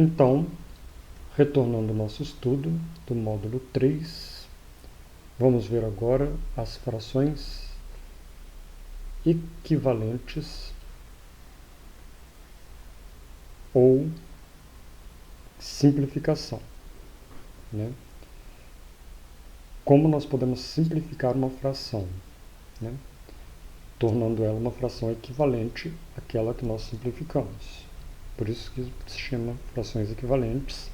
Então, retornando ao nosso estudo do módulo 3, vamos ver agora as frações equivalentes ou simplificação, né? Como nós podemos simplificar uma fração, né? Tornando ela uma fração equivalente àquela que nós simplificamos. Por isso que se chama frações equivalentes.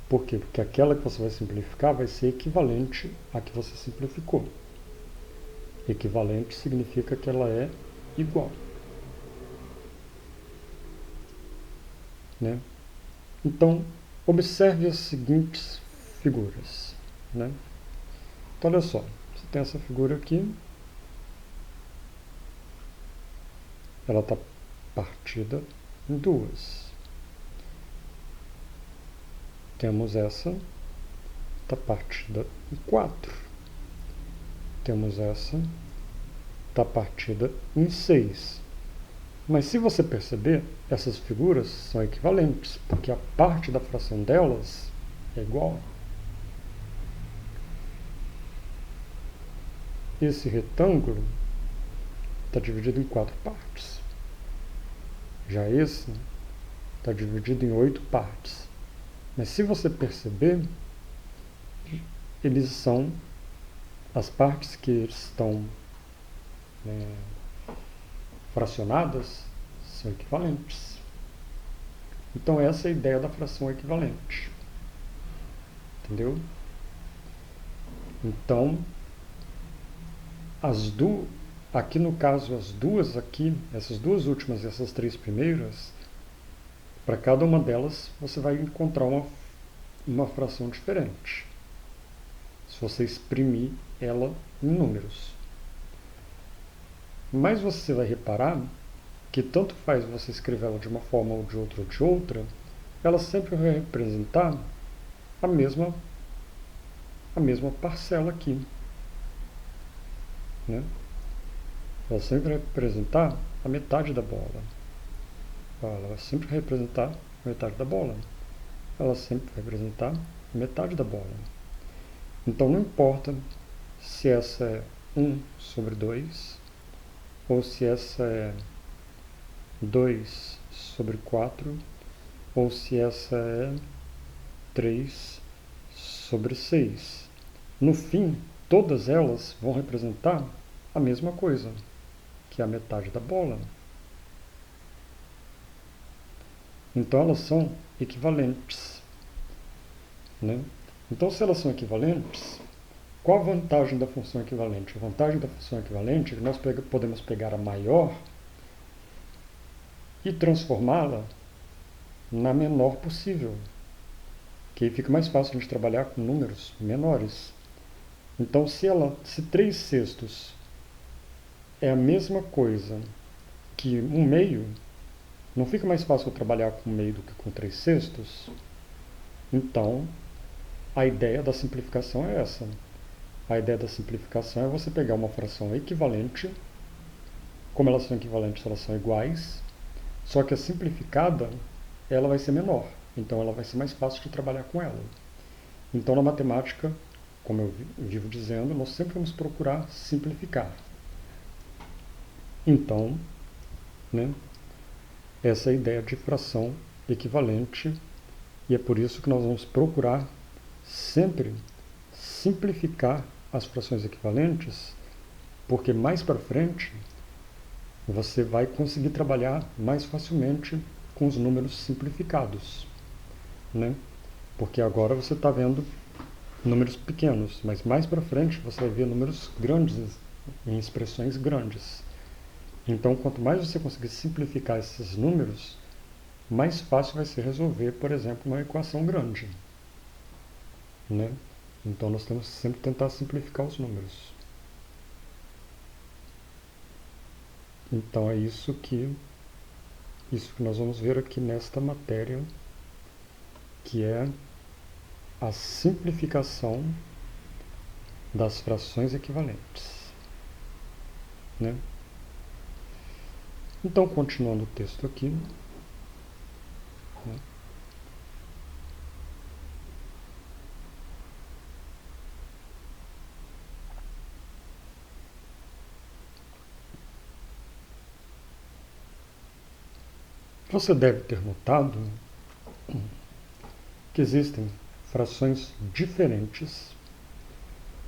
Por quê? Porque aquela que você vai simplificar vai ser equivalente à que você simplificou. Equivalente significa que ela é igual, né? Então, observe as seguintes figuras, né? Então, olha só, você tem essa figura aqui, ela está partida em duas. Temos essa, está partida em 4. Temos essa, está partida em 6. Mas se você perceber, essas figuras são equivalentes, porque a parte da fração delas é igual. Esse retângulo está dividido em 4 partes. Já esse está dividido em 8 partes. Mas se você perceber, eles são as partes que estão fracionadas são equivalentes. Então essa é a ideia da fração equivalente. Entendeu? Então, aqui no caso, as duas aqui, essas duas últimas e essas 3 primeiras, para cada uma delas você vai encontrar uma fração diferente, se você exprimir ela em números. Mas você vai reparar que tanto faz você escrever ela de uma forma ou de outra, ela sempre vai representar a mesma parcela aqui, né? Ela sempre vai representar a metade da bola. Ela vai sempre representar a metade da bola. Ela sempre vai representar a metade da bola. Então não importa se essa é 1 sobre 2, ou se essa é 2 sobre 4, ou se essa é 3 sobre 6. No fim, todas elas vão representar a mesma coisa, que é a metade da bola. Então elas são equivalentes, né? Então, se elas são equivalentes, qual a vantagem da função equivalente? A vantagem da função equivalente é que nós podemos pegar a maior e transformá-la na menor possível, que aí fica mais fácil de trabalhar com números menores. Então, se 3 sextos é a mesma coisa que 1 meio, não fica mais fácil trabalhar com 1 meio do que com 3 sextos? Então, a ideia da simplificação é essa. A ideia da simplificação é você pegar uma fração equivalente, como elas são equivalentes, elas são iguais, só que a simplificada, ela vai ser menor, então ela vai ser mais fácil de trabalhar com ela. Então, na matemática, como eu vivo dizendo, nós sempre vamos procurar simplificar. Então, né, essa é a ideia de fração equivalente, e é por isso que nós vamos procurar sempre simplificar as frações equivalentes, porque mais para frente você vai conseguir trabalhar mais facilmente com os números simplificados, né? Porque agora você está vendo números pequenos, mas mais para frente você vai ver números grandes em expressões grandes. Então, quanto mais você conseguir simplificar esses números, mais fácil vai ser resolver, por exemplo, uma equação grande, né? Então, nós temos que sempre tentar simplificar os números. Então, é isso que nós vamos ver aqui nesta matéria, que é a simplificação das frações equivalentes, né? Então, continuando o texto aqui, né? Você deve ter notado que existem frações diferentes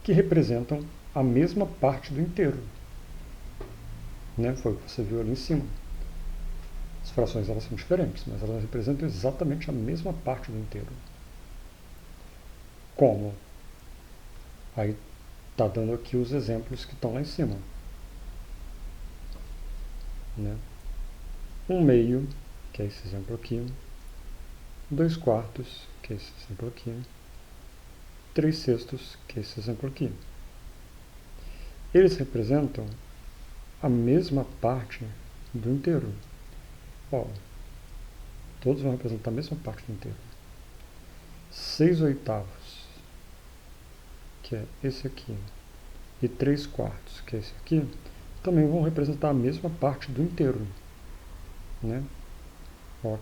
que representam a mesma parte do inteiro, né? Foi o que você viu ali em cima. As frações elas são diferentes, mas elas representam exatamente a mesma parte do inteiro. Como? Aí está dando aqui os exemplos que estão lá em cima, né? 1/2, que é esse exemplo aqui, 2/4, que é esse exemplo aqui, 3/6, que é esse exemplo aqui. Eles representam a mesma parte do inteiro. Ó, todos vão representar a mesma parte do inteiro. 6/8, que é esse aqui, e 3/4, que é esse aqui, também vão representar a mesma parte do inteiro, né? Ó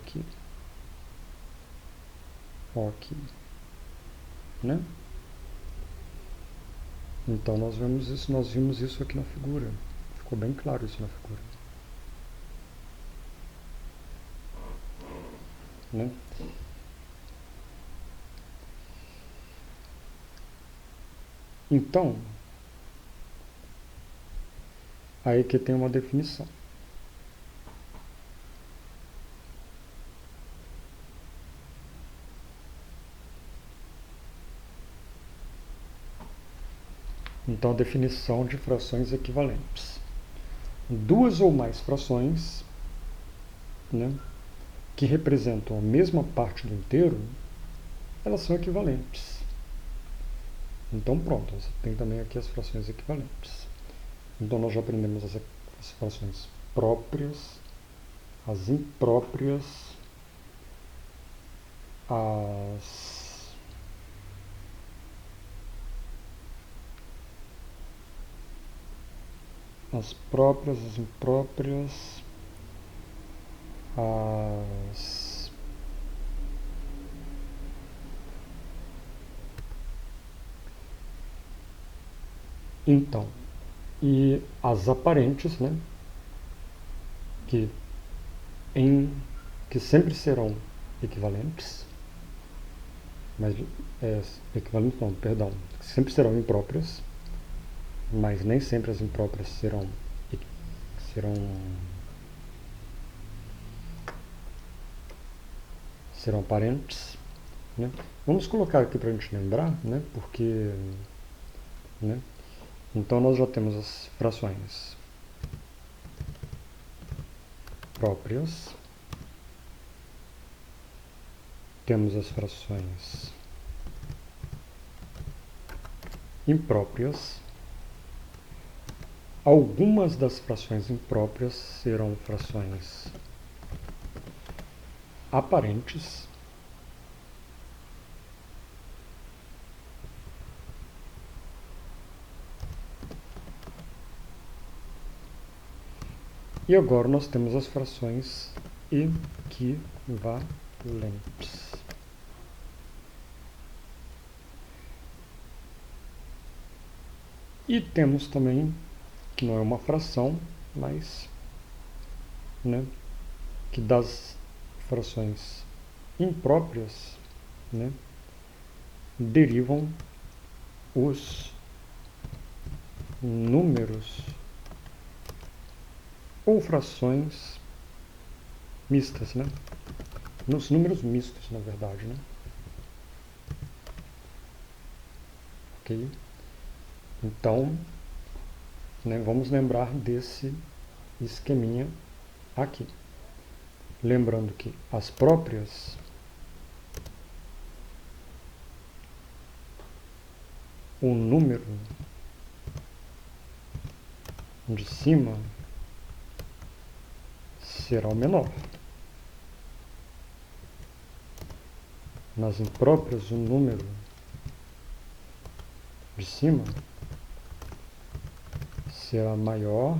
aqui, né? Então nós vimos isso aqui na figura. Ficou bem claro isso na figura, né? Então, aí que tem uma definição. Então, a definição de frações equivalentes. Duas ou mais frações, né, que representam a mesma parte do inteiro, elas são equivalentes. Então, pronto, você tem também aqui as frações equivalentes. Então, nós já aprendemos as frações próprias, as impróprias, as próprias, as impróprias, as então, e as aparentes, né, que sempre serão equivalentes, mas equivalentes não, perdão, que sempre serão impróprias, mas nem sempre as impróprias serão aparentes, né? Vamos colocar aqui para a gente lembrar, né? Porque, né? Então nós já temos as frações próprias, temos as frações impróprias. Algumas das frações impróprias serão frações aparentes. E agora nós temos as frações equivalentes. E temos também, que não é uma fração, mas, né, que das frações impróprias, né, derivam os números ou frações mistas, né? Nos números mistos, na verdade, né? Ok? Então, né, vamos lembrar desse esqueminha aqui. Lembrando que as próprias, o número de cima será o menor. Nas impróprias, o número de cima será maior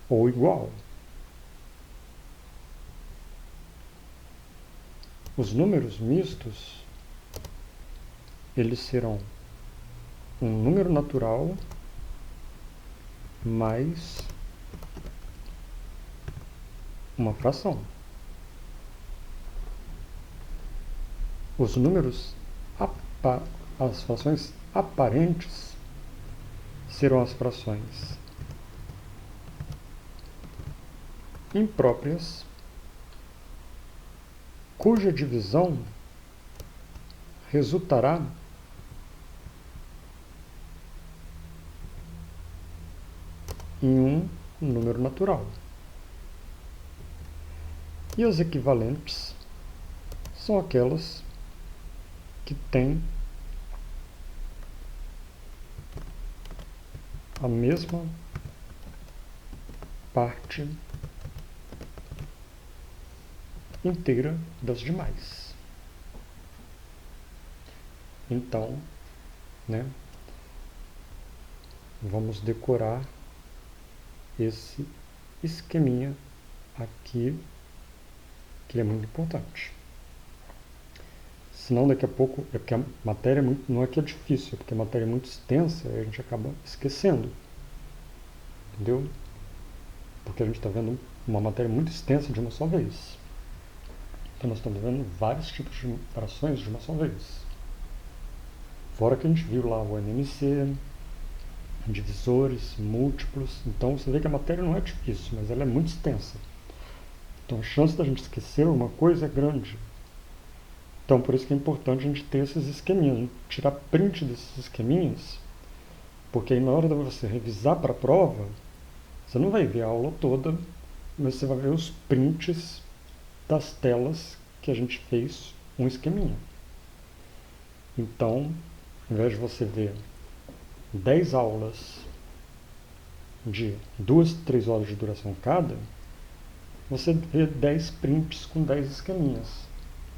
ou igual. Os números mistos, eles serão um número natural mais uma fração. Os números, as frações aparentes serão as frações impróprias, cuja divisão resultará em um número natural. E as equivalentes são aquelas que têm a mesma parte inteira das demais. Então, vamos decorar esse esqueminha aqui, que é muito importante. Senão daqui a pouco, é porque a matéria não é que é difícil, é porque a matéria é muito extensa e a gente acaba esquecendo. Entendeu? Porque a gente está vendo uma matéria muito extensa de uma só vez. Então nós estamos vendo vários tipos de frações de uma só vez. Fora que a gente viu lá o NMC, divisores, múltiplos. Então você vê que a matéria não é difícil, mas ela é muito extensa. Então a chance da gente esquecer alguma coisa é grande. Então por isso que é importante a gente ter esses esqueminhas, tirar print desses esqueminhas, porque aí na hora de você revisar para a prova, você não vai ver a aula toda, mas você vai ver os prints das telas que a gente fez um esqueminha. Então, ao invés de você ver 10 aulas de 2, 3 horas de duração cada, você vê 10 prints com 10 esqueminhas.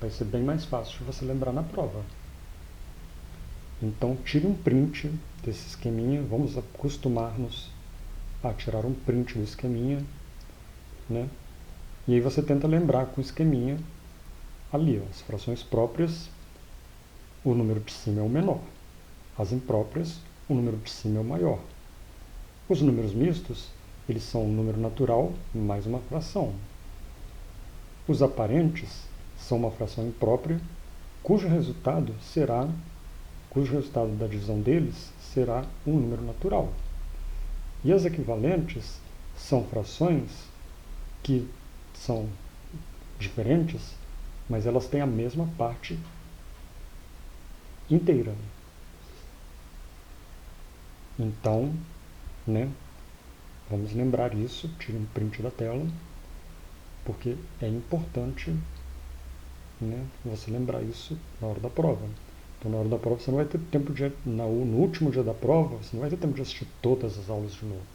Vai ser bem mais fácil de você lembrar na prova. Então, tire um print desse esqueminha, vamos acostumar-nos a tirar um print do esqueminha, E aí você tenta lembrar com o esqueminha ali, ó, as frações próprias, o número de cima é o menor. As impróprias, o número de cima é o maior. Os números mistos, eles são um número natural mais uma fração. Os aparentes são uma fração imprópria, cujo resultado da divisão deles será um número natural. E as equivalentes são frações que são diferentes, mas elas têm a mesma parte inteira. Então, vamos lembrar isso, tire um print da tela, porque é importante você lembrar isso na hora da prova. Então, na hora da prova, você não vai ter tempo no último dia da prova, você não vai ter tempo de assistir todas as aulas de novo.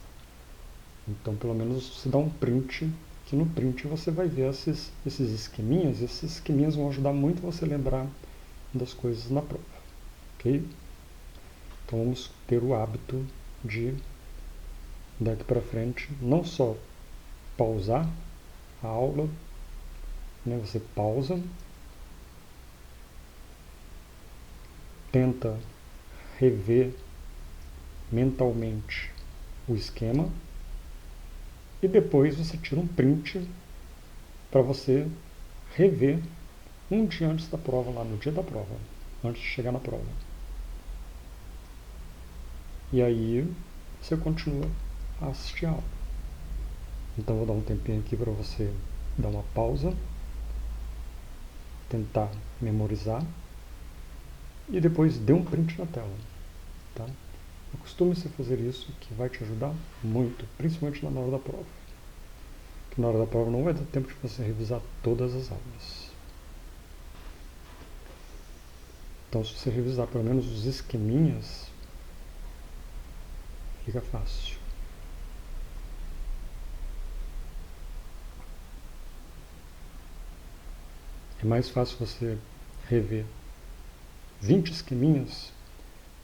Então, pelo menos, você dá um print, que no print você vai ver esses esqueminhas, e esses esqueminhas vão ajudar muito você a lembrar das coisas na prova. Ok? Então, vamos ter o hábito de, daqui para frente, não só pausar a aula, você pausa, tenta rever mentalmente o esquema e depois você tira um print para você rever um dia antes da prova, lá no dia da prova, antes de chegar na prova. E aí você continua a assistir a aula. Então vou dar um tempinho aqui para você dar uma pausa, tentar memorizar e depois dê um print na tela. Tá? Acostume-se a fazer isso, que vai te ajudar muito, principalmente na hora da prova. Que na hora da prova não vai dar tempo de você revisar todas as aulas. Então, se você revisar pelo menos os esqueminhas, fica fácil. É mais fácil você rever 20 esqueminhas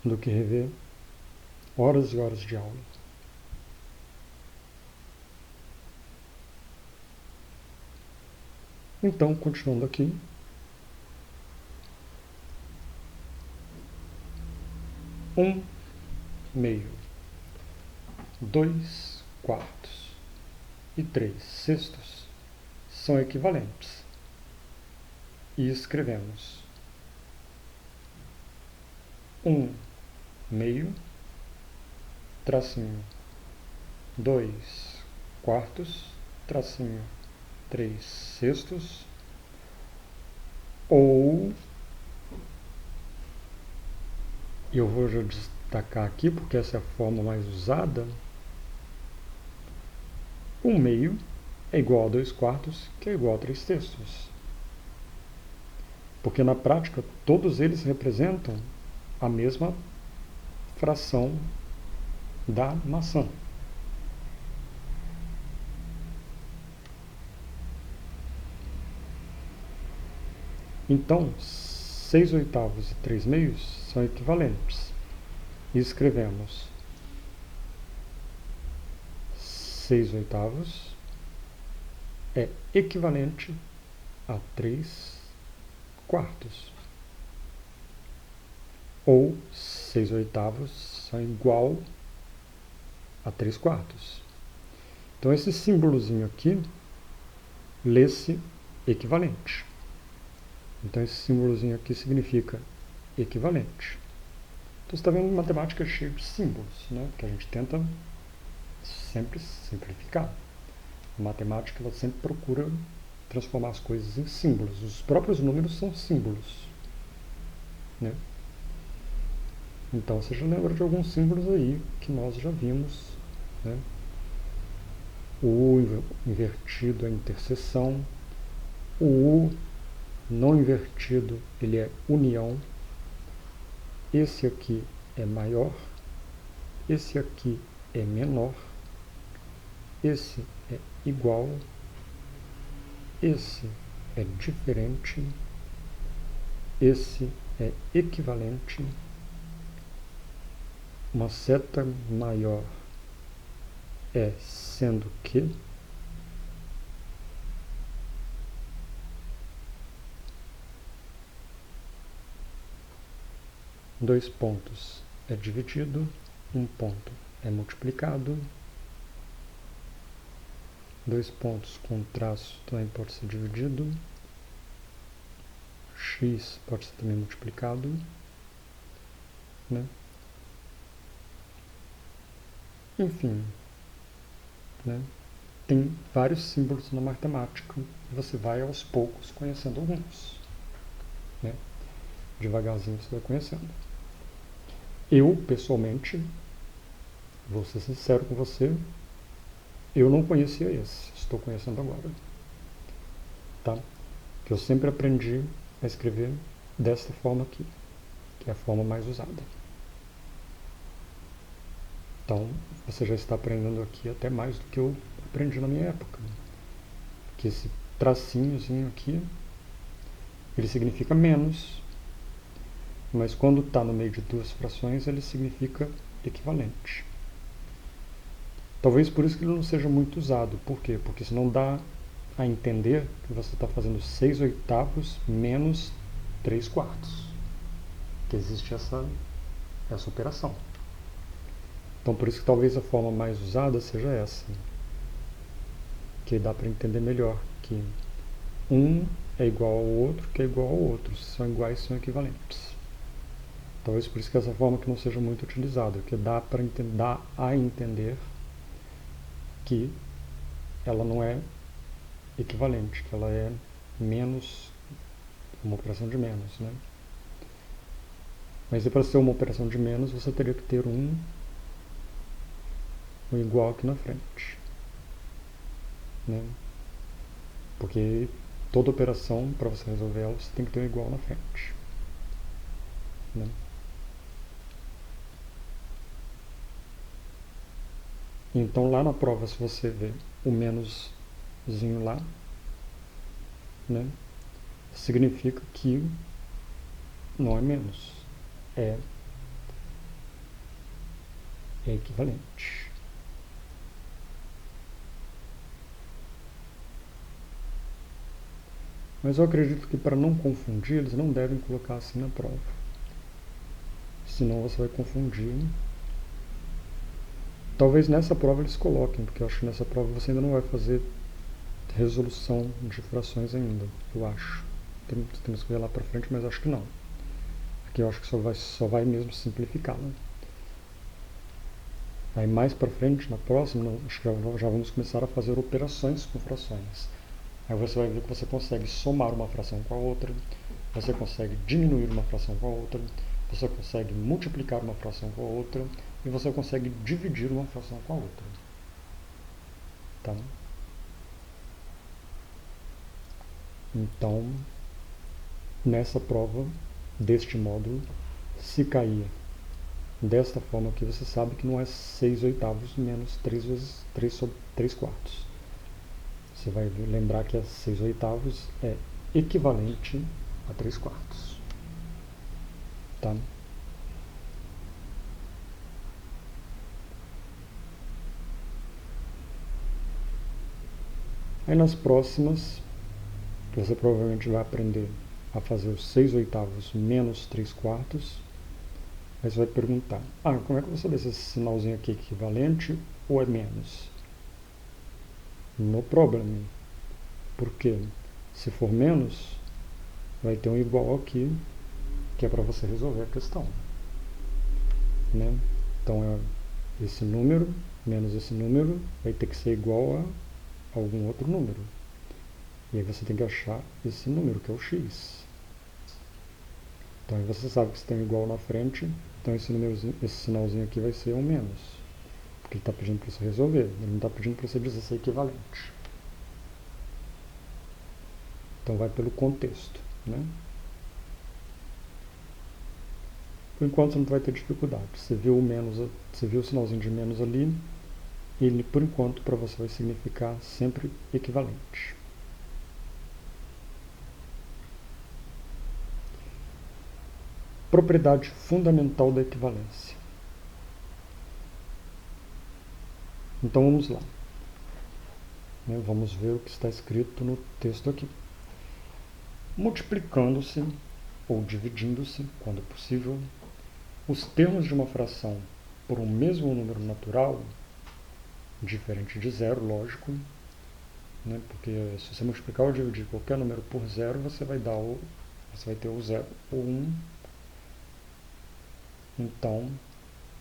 do que rever horas e horas de aula. Então, continuando aqui, 1/2, 2/4 e 3/6 são equivalentes. E escrevemos 1/2, tracinho 2/4, tracinho 3/6, ou eu vou já destacar aqui, porque essa é a forma mais usada, 1/2 é igual a 2/4, que é igual a 3/6. Porque na prática, todos eles representam a mesma fração da maçã. Então, 6/8 e 3/2 são equivalentes. E escrevemos 6/8 é equivalente a 3/4. Ou 6/8 são igual a 3/4. Então, esse símbolozinho aqui lê-se equivalente. Então, esse símbolozinho aqui significa equivalente. Então, você está vendo matemática cheia de símbolos, né? Porque a gente tenta sempre simplificar. A matemática, ela sempre procura transformar as coisas em símbolos. Os próprios números são símbolos, né? Então, você já lembra de alguns símbolos aí que nós já vimos, né? O U invertido é interseção, o U não invertido, ele é união, esse aqui é maior, esse aqui é menor, esse é igual, esse é diferente, esse é equivalente, uma seta maior é sendo que, dois pontos é dividido, um ponto é multiplicado, dois pontos com traço também pode ser dividido, x pode ser também multiplicado, né? Enfim, né? Tem vários símbolos na matemática e você vai aos poucos conhecendo alguns, né? Devagarzinho você vai conhecendo. Eu, pessoalmente, vou ser sincero com você, eu não conhecia esse, estou conhecendo agora, tá? Que eu sempre aprendi a escrever desta forma aqui, que é a forma mais usada. Então, você já está aprendendo aqui até mais do que eu aprendi na minha época. Que esse tracinhozinho aqui, ele significa menos, mas quando está no meio de duas frações, ele significa equivalente. Talvez por isso que ele não seja muito usado. Por quê? Porque senão dá a entender que você está fazendo 6/8 menos 3/4. Que existe essa operação. Então, por isso que talvez a forma mais usada seja essa. Que dá para entender melhor que um é igual ao outro, que é igual ao outro. Se são iguais, são equivalentes. Talvez por isso que essa forma que não seja muito utilizada, que dá a entender que ela não é equivalente, que ela é menos, uma operação de menos, né? Mas para ser uma operação de menos, você teria que ter um igual aqui na frente, né? Porque toda operação, para você resolver ela, você tem que ter um igual na frente, né? Então lá na prova, se você ver o menoszinho lá, né, significa que não é menos, é equivalente. Mas eu acredito que para não confundir, eles não devem colocar assim na prova. senão você vai confundir. Talvez nessa prova eles coloquem, porque eu acho que nessa prova você ainda não vai fazer resolução de frações ainda, eu acho. Temos que ver lá pra frente, mas acho que não. Aqui eu acho que só vai mesmo simplificar, né? Aí mais pra frente, na próxima, acho que já vamos começar a fazer operações com frações. Aí você vai ver que você consegue somar uma fração com a outra, você consegue diminuir uma fração com a outra, você consegue multiplicar uma fração com a outra e você consegue dividir uma fração com a outra. Tá? Então, nessa prova deste módulo, se cair desta forma aqui, você sabe que não é 6/8 menos 3 vezes 3 sobre 3/4. Você vai lembrar que 6/8 é equivalente a 3/4. Tá? Aí nas próximas, você provavelmente vai aprender a fazer os 6/8 menos 3/4. Aí você vai perguntar, como é que eu vou saber se esse sinalzinho aqui é equivalente ou é menos? No problem. Porque se for menos, vai ter um igual aqui, que é para você resolver a questão. Né? Então, esse número menos esse número vai ter que ser igual a algum outro número. E aí você tem que achar esse número, que é o x. Então aí você sabe que você tem um igual na frente, então esse sinalzinho aqui vai ser um menos. Porque ele está pedindo para você resolver, ele não está pedindo para você dizer se é equivalente. Então vai pelo contexto. Né? Por enquanto você não vai ter dificuldade. Você viu o sinalzinho de menos ali, ele por enquanto para você vai significar sempre equivalente. Propriedade fundamental da equivalência. Então vamos lá. Vamos ver o que está escrito no texto aqui. Multiplicando-se ou dividindo-se, quando possível, os termos de uma fração por um mesmo número natural, diferente de zero, lógico, né? Porque se você multiplicar ou dividir qualquer número por zero, você vai ter o zero ou 1. Então,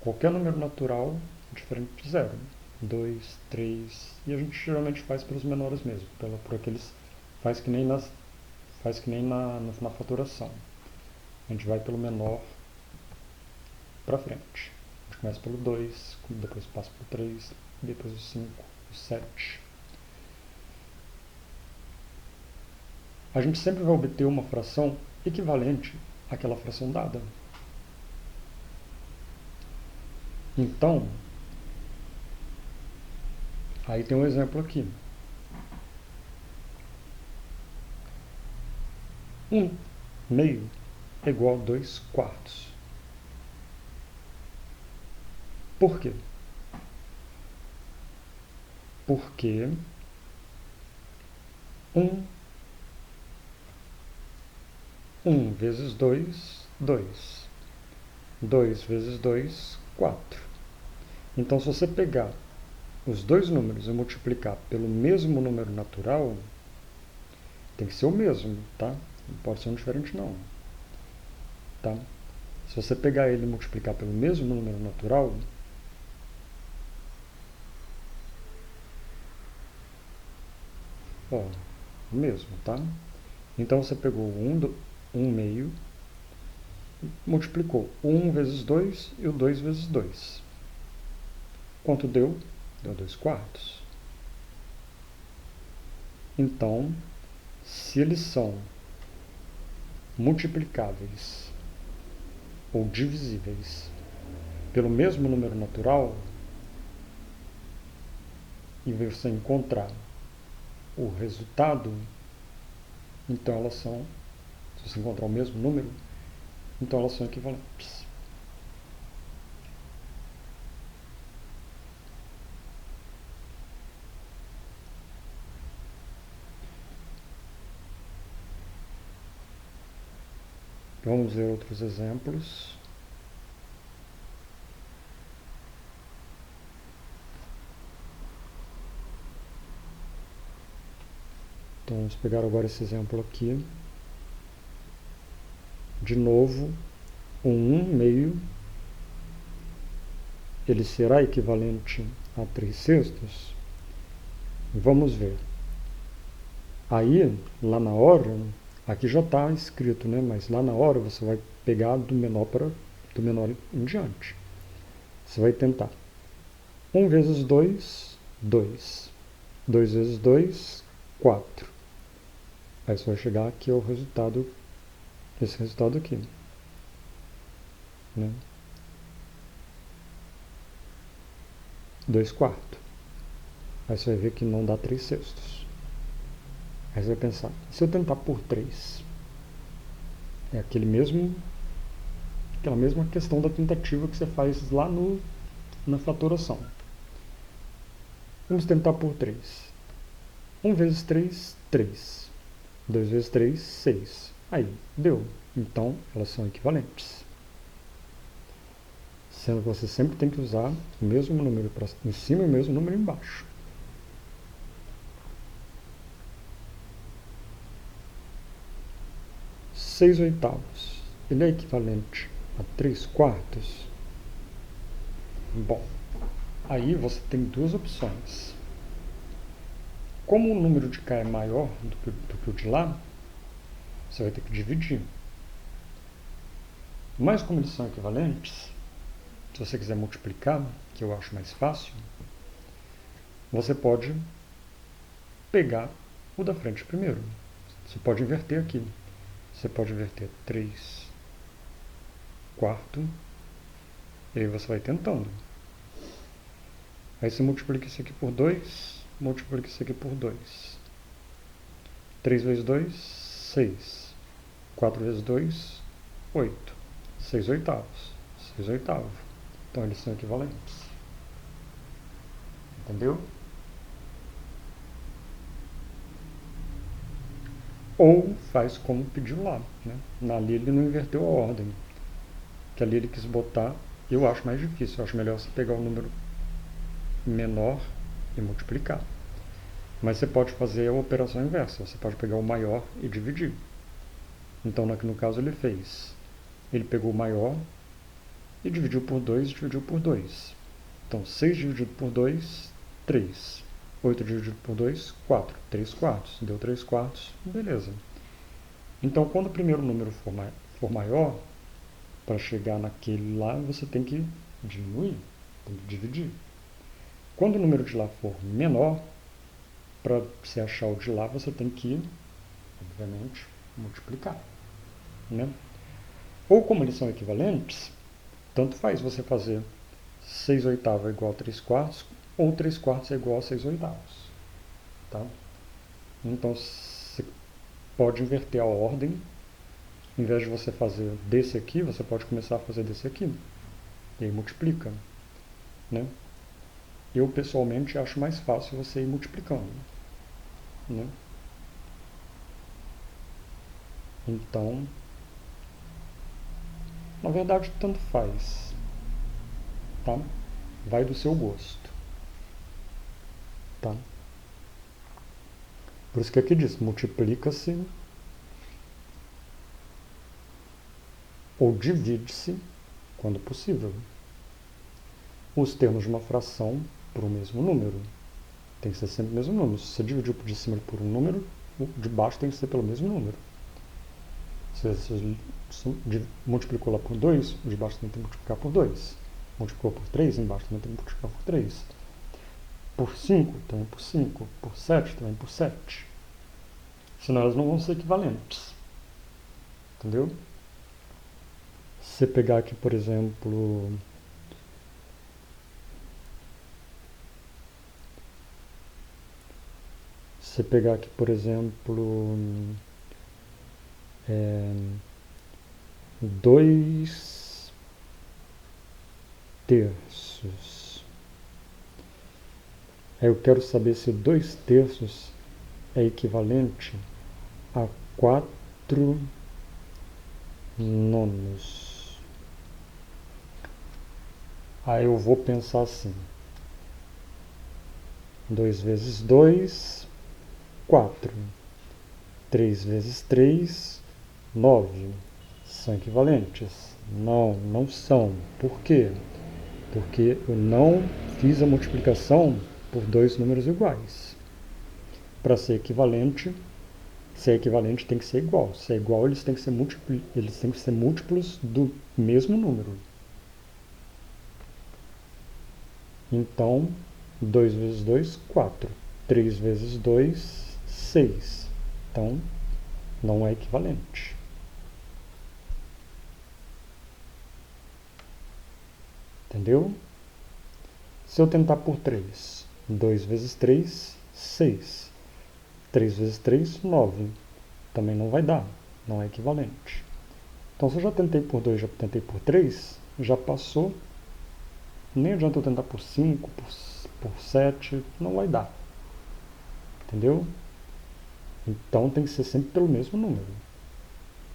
qualquer número natural diferente de zero. 2, 3, e a gente geralmente faz pelos menores mesmo, por aqueles, faz que nem na faturação. A gente vai pelo menor para frente. A gente começa pelo 2, depois passa pelo 3, depois o 5, o 7. A gente sempre vai obter uma fração equivalente àquela fração dada. Então, aí tem um exemplo aqui. 1/2 é igual a 2/4. Por quê? Porque 1 vezes 2, 2. 2 vezes 2, 4. Então, se você pegar os dois números e multiplicar pelo mesmo número natural, tem que ser o mesmo, tá? Não pode ser um diferente, não. Tá? Se você pegar ele e multiplicar pelo mesmo número natural, o mesmo, tá? Então você pegou 1/2, multiplicou o 1 vezes 2 e o 2 vezes 2. Quanto deu? Deu 2/4. Então, se eles são multiplicáveis ou divisíveis pelo mesmo número natural, e você encontrar o resultado, então elas são, se você encontrar o mesmo número, então elas são equivalentes. Vamos ver outros exemplos. Então vamos pegar agora esse exemplo aqui. De novo, o 1/2 ele será equivalente a 3/6? Vamos ver. Aí, lá na hora, aqui já está escrito, né? Mas lá na hora você vai pegar do menor em diante. Você vai tentar. 1 vezes 2, 2. 2 vezes 2, 4. Aí você vai chegar aqui ao resultado, esse resultado aqui. Né? 2/4. Aí você vai ver que não dá 3/6. Aí você vai pensar, se eu tentar por 3, é aquela mesma questão da tentativa que você faz lá na fatoração. Vamos tentar por 3. 1 vezes 3, 3. 2 vezes 3, 6. Aí, deu. Então, elas são equivalentes. Sendo que você sempre tem que usar o mesmo número em cima e o mesmo número embaixo. Seis oitavos. Ele é equivalente a 3/4? Bom, aí você tem duas opções. Como o número de cá é maior do que o de lá, você vai ter que dividir. Mas como eles são equivalentes, se você quiser multiplicar, que eu acho mais fácil, você pode pegar o da frente primeiro. Você pode inverter aqui. Você pode inverter 3/4, e aí você vai tentando. Aí você multiplica isso aqui por 2, multiplica isso aqui por 2. 3 vezes 2, 6. 4 vezes 2, 8. 6 oitavos. 6 oitavos. Então eles são equivalentes. Entendeu? Ou faz como pediu lá. Né? Ali ele não inverteu a ordem. Que ali ele quis botar, eu acho mais difícil. Eu acho melhor você pegar o número menor e multiplicar. Mas você pode fazer a operação inversa. Você pode pegar o maior e dividir. Então, no caso, ele fez. Ele pegou o maior e dividiu por 2 e dividiu por 2. Então, 6 dividido por 2, 3. 8 dividido por 2, 4. 3/4. Deu 3/4. Beleza. Então, quando o primeiro número for maior, para chegar naquele lá, você tem que diminuir, tem que dividir. Quando o número de lá for menor, para você achar o de lá, você tem que, obviamente, multiplicar. Né? Ou como eles são equivalentes, tanto faz você fazer 6 oitavos é igual a 3/4, ou 3/4 é igual a 6 oitavos. Tá? Então, você pode inverter a ordem. Em vez de você fazer desse aqui, você pode começar a fazer desse aqui. E aí multiplica. Né? Eu, pessoalmente, acho mais fácil você ir multiplicando. Né? Então, na verdade, tanto faz. Tá? Vai do seu gosto. Tá? Por isso que aqui diz, multiplica-se ou divide-se quando possível os termos de uma fração por um mesmo número. Tem que ser sempre o mesmo número. Se você dividiu de cima por um número, o de baixo tem que ser pelo mesmo número. Se você multiplicou lá por 2, o de baixo também tem que multiplicar por 2. Multiplicou por 3, embaixo também tem que multiplicar por 3. Por 5, também por 5. Por 7, também por 7. Senão elas não vão ser equivalentes. Entendeu? Se você pegar aqui, por exemplo, Se pegar aqui, por exemplo, 2/3. Aí eu quero saber se 2/3 é equivalente a 4/9. Aí eu vou pensar assim: 2 vezes 2, 4. 3 vezes 3, 9. São equivalentes? Não, não são. Por quê? Porque eu não fiz a multiplicação por dois números iguais. Para ser equivalente tem que ser igual. Se é igual, eles têm que ser múltiplos do mesmo número. Então, 2 vezes 2, 4. 3 vezes 2, 6. Então, não é equivalente. Entendeu? Se eu tentar por 3, 2 vezes 3, 6. 3 vezes 3, 9. Também não vai dar, não é equivalente. Então, se eu já tentei por 2, já tentei por 3, já passou. Nem adianta eu tentar por 5, por 7, não vai dar. Entendeu? Então, tem que ser sempre pelo mesmo número.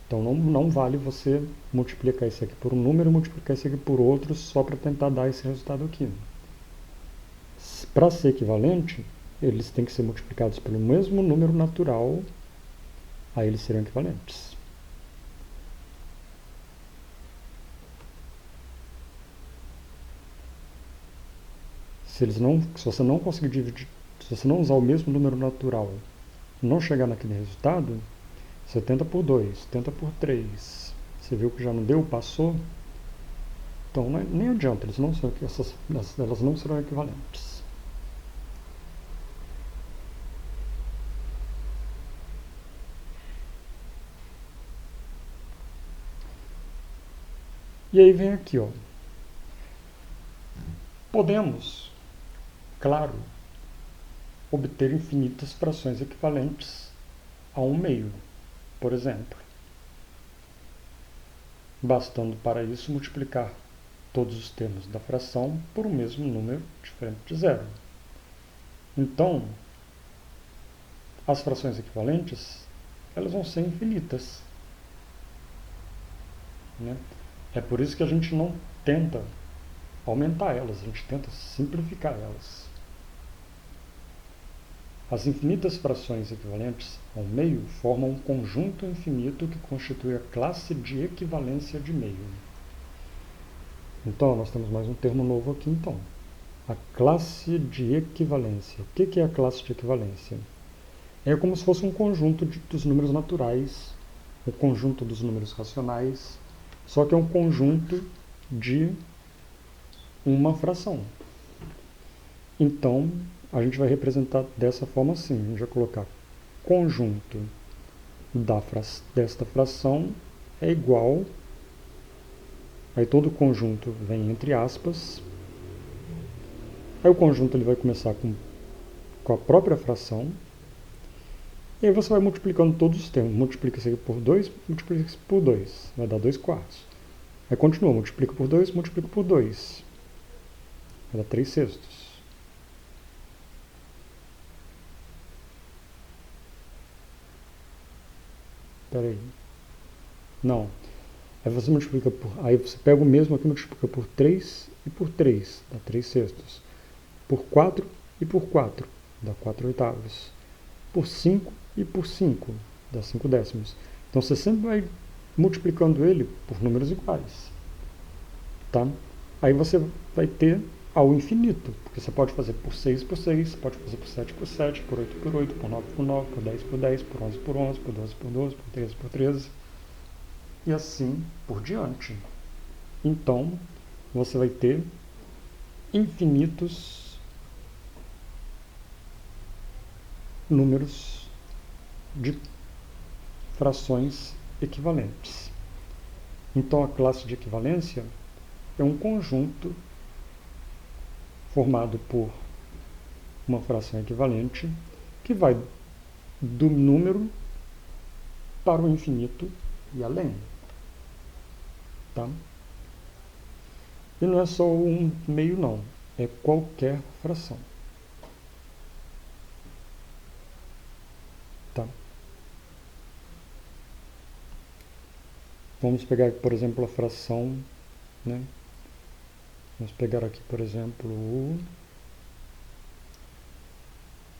Então, não vale você multiplicar isso aqui por um número e multiplicar isso aqui por outro só para tentar dar esse resultado aqui. Para ser equivalente, eles têm que ser multiplicados pelo mesmo número natural, aí eles serão equivalentes. Se você não conseguir dividir, se você não usar o mesmo número natural, não chegar naquele resultado, você tenta por 2, tenta por 3. Você viu que já não deu, passou? Então nem adianta, elas não serão equivalentes. E aí vem aqui, ó. Podemos, claro, obter infinitas frações equivalentes a 1/2, por exemplo. Bastando para isso multiplicar todos os termos da fração por um mesmo número diferente de zero. Então, as frações equivalentes, elas vão ser infinitas. Né? É por isso que a gente não tenta aumentar elas, a gente tenta simplificar elas. As infinitas frações equivalentes ao meio formam um conjunto infinito que constitui a classe de equivalência de meio. Então, nós temos mais um termo novo aqui, então. A classe de equivalência. O que é a classe de equivalência? É como se fosse um conjunto dos números naturais, um conjunto dos números racionais, só que é um conjunto de uma fração. Então, a gente vai representar dessa forma assim. A gente vai colocar conjunto desta fração é igual. Aí todo o conjunto vem entre aspas. Aí o conjunto ele vai começar com a própria fração. E aí você vai multiplicando todos os termos. Multiplica isso aqui por 2, multiplica isso por 2. Vai dar 2/4. Aí continua, multiplica por 2, multiplica por 2. Vai dar 3/6. Espera aí. Não. Aí você multiplica por... Aí você pega o mesmo aqui, multiplica por 3 e por 3. Dá 3/6. Por 4 e por 4. Dá 4/8. Por 5 e por 5. Dá 5/10. Então você sempre vai multiplicando ele por números iguais. Tá? Aí você vai ter ao infinito, porque você pode fazer por 6 por 6, pode fazer por 7 por 7, por 8 por 8, por 9 por 9, por 10 por 10, por 11 por 11, por 12 por 12, por 13 por 13, e assim por diante. Então, você vai ter infinitos números de frações equivalentes. Então, a classe de equivalência é um conjunto formado por uma fração equivalente que vai do número para o infinito e além. Tá? E não é só um meio não, é qualquer fração. Tá? Vamos pegar, por exemplo, a fração, né? Vamos pegar aqui, por exemplo,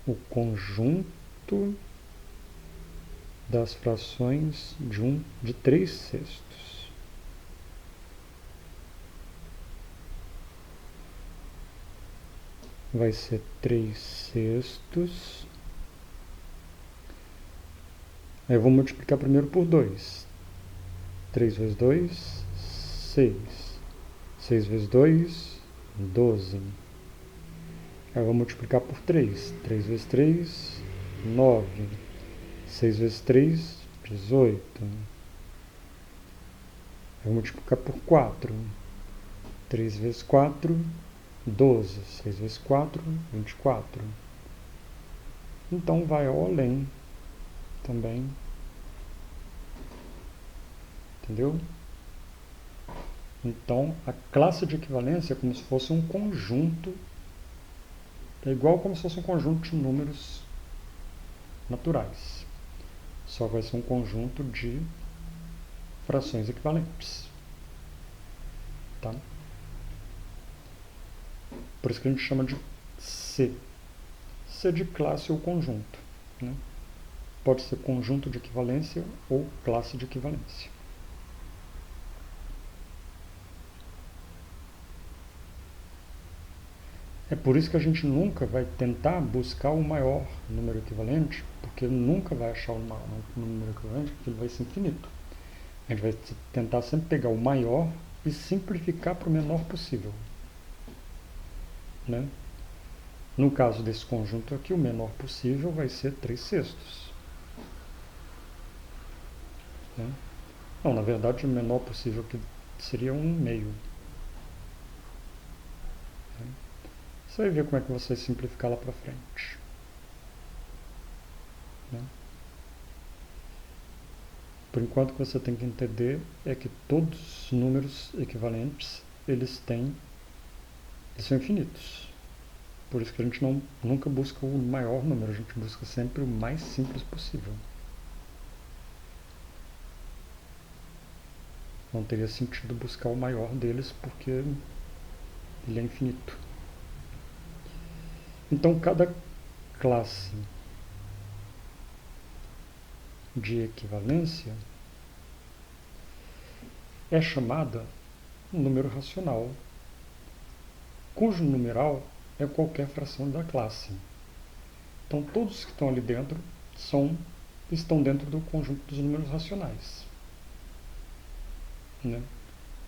o conjunto das frações de 3/6. Vai ser 3/6. Aí eu vou multiplicar primeiro por 2. 3 vezes 2, 6. 6 vezes 2, 12. Aí eu vou multiplicar por 3. 3 vezes 3, 9. 6 vezes 3, 18. Eu vou multiplicar por 4. 3 vezes 4, 12. 6 vezes 4, 24. Então vai ao além também. Entendeu? Então a classe de equivalência é como se fosse um conjunto. É igual como se fosse um conjunto de números naturais. Só vai ser um conjunto de frações equivalentes. Tá? Por isso que a gente chama de C. C de classe ou conjunto. Né? Pode ser conjunto de equivalência ou classe de equivalência. É por isso que a gente nunca vai tentar buscar o maior número equivalente, porque nunca vai achar o maior número equivalente, porque ele vai ser infinito. A gente vai tentar sempre pegar o maior e simplificar para o menor possível. Né? No caso desse conjunto aqui, o menor possível vai ser 3/6. Né? Não, na verdade, o menor possível aqui seria 1/2. Você vai ver como é que você vai simplificar lá para frente. Né? Por enquanto, o que você tem que entender é que todos os números equivalentes, eles são infinitos. Por isso que a gente nunca busca o maior número, a gente busca sempre o mais simples possível. Não teria sentido buscar o maior deles, porque ele é infinito. Então, cada classe de equivalência é chamada número racional, cujo numeral é qualquer fração da classe. Então, todos que estão ali dentro estão dentro do conjunto dos números racionais. Né?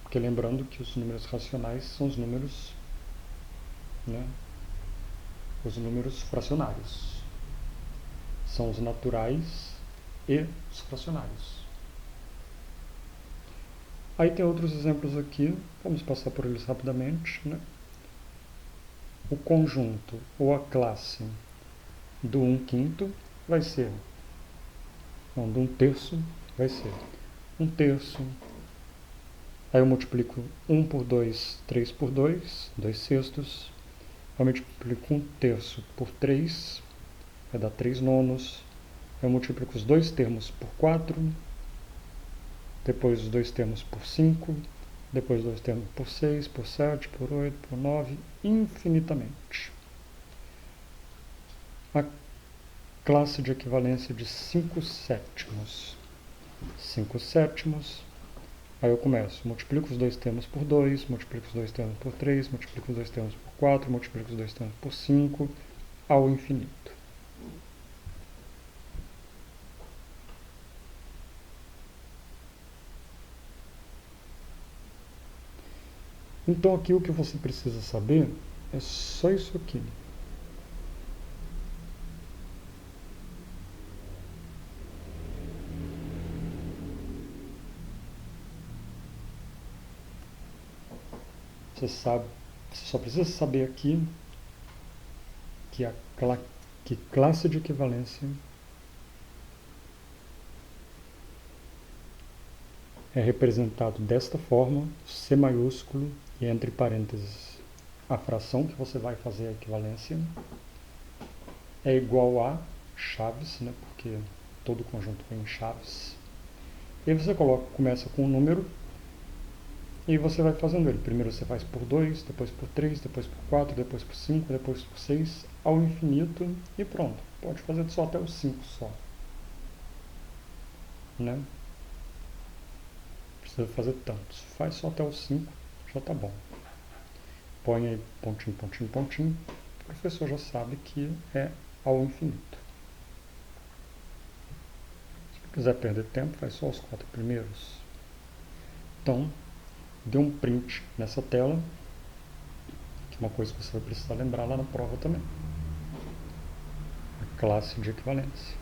Porque lembrando que os números racionais são os números, né, os números fracionários. São os naturais e os fracionários. Aí tem outros exemplos aqui, vamos passar por eles rapidamente. Né? O conjunto ou a classe do 1/5 vai ser, não, do 1/3 vai ser 1/3. Aí eu multiplico 1 por 2, 3 por 2, 2/6. Eu multiplico 1/3 por 3, vai dar 3/9. Eu multiplico os dois termos por 4, depois os dois termos por 5, depois os dois termos por 6, por 7, por 8, por 9, infinitamente. A classe de equivalência de 5/7. 5/7. Aí eu começo, multiplico os dois termos por 2, multiplico os dois termos por 3, multiplico os dois termos por 4, multiplico os dois termos por 5, ao infinito. Então aqui o que você precisa saber é só isso aqui. Você só precisa saber aqui que classe de equivalência é representado desta forma, C maiúsculo e entre parênteses a fração que você vai fazer a equivalência é igual a chaves, né, porque todo conjunto vem em chaves. E aí você começa com um número e você vai fazendo ele. Primeiro você faz por 2, depois por 3, depois por 4, depois por 5, depois por 6, ao infinito e pronto. Pode fazer só até o 5 só. né? Não precisa fazer tantos. Faz só até os 5, já tá bom. Põe aí pontinho, pontinho, pontinho. O professor já sabe que é ao infinito. Se quiser perder tempo, faz só os 4 primeiros. Então, dê um print nessa tela, que é uma coisa que você vai precisar lembrar lá na prova também. A classe de equivalência.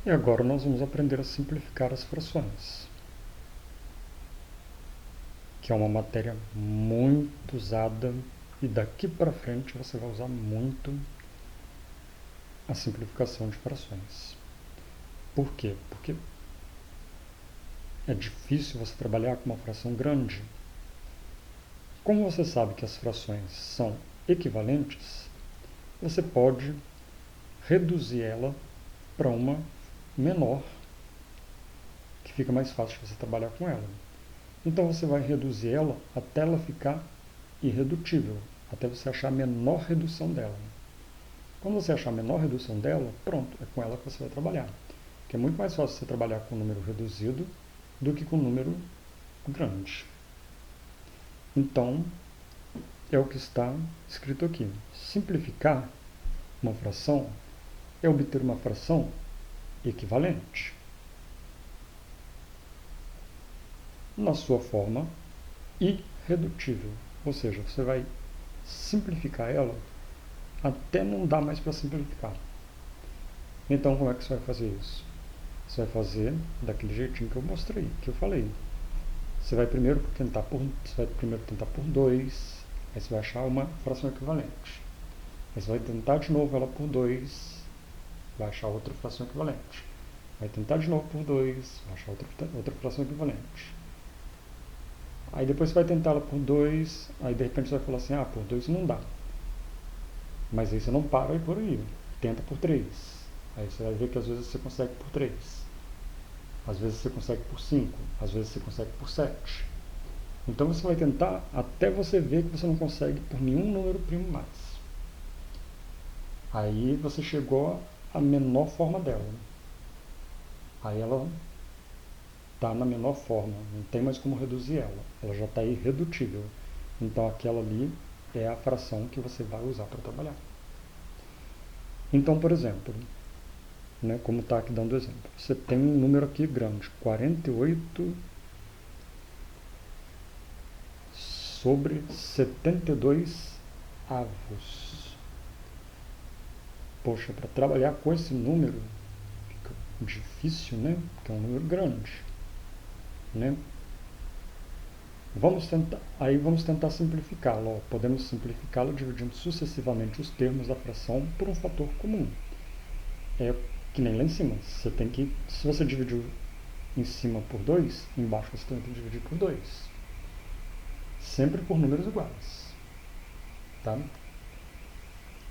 E agora nós vamos aprender a simplificar as frações, que é uma matéria muito usada e daqui para frente você vai usar muito a simplificação de frações. Por quê? Porque é difícil você trabalhar com uma fração grande. Como você sabe que as frações são equivalentes, você pode reduzir ela para uma menor, que fica mais fácil de você trabalhar com ela. Então você vai reduzir ela até ela ficar irredutível, até você achar a menor redução dela. Quando você achar a menor redução dela, pronto, é com ela que você vai trabalhar. Porque é muito mais fácil você trabalhar com um número reduzido do que com um número grande. Então, é o que está escrito aqui. Simplificar uma fração é obter uma fração equivalente na sua forma irredutível. Ou seja, você vai simplificar ela até não dar mais para simplificar. Então, como é que você vai fazer isso? Você vai fazer daquele jeitinho que eu mostrei, que eu falei. Você vai primeiro tentar por 2, aí você vai achar uma fração equivalente. Aí você vai tentar de novo ela por 2, vai achar outra fração equivalente. Vai tentar de novo por 2, vai achar outra fração equivalente. Aí depois você vai tentar ela por 2, aí de repente você vai falar assim, por 2 não dá. Mas aí você não para aí por aí, tenta por 3. Aí você vai ver que às vezes você consegue por 3. Às vezes você consegue por 5, às vezes você consegue por 7. Então você vai tentar até você ver que você não consegue por nenhum número primo mais. Aí você chegou à menor forma dela. Aí ela está na menor forma, não tem mais como reduzir ela. Ela já está irredutível. Então aquela ali é a fração que você vai usar para trabalhar. Então, por exemplo, como está aqui dando exemplo, você tem um número aqui grande, 48 sobre 72 avos. Poxa, para trabalhar com esse número fica difícil, porque é um número grande, Vamos tentar simplificá-lo. Podemos simplificá-lo dividindo sucessivamente os termos da fração por um fator comum. É que nem lá em cima. Se você dividiu em cima por 2, embaixo você tem que dividir por 2. Sempre por números iguais. Tá?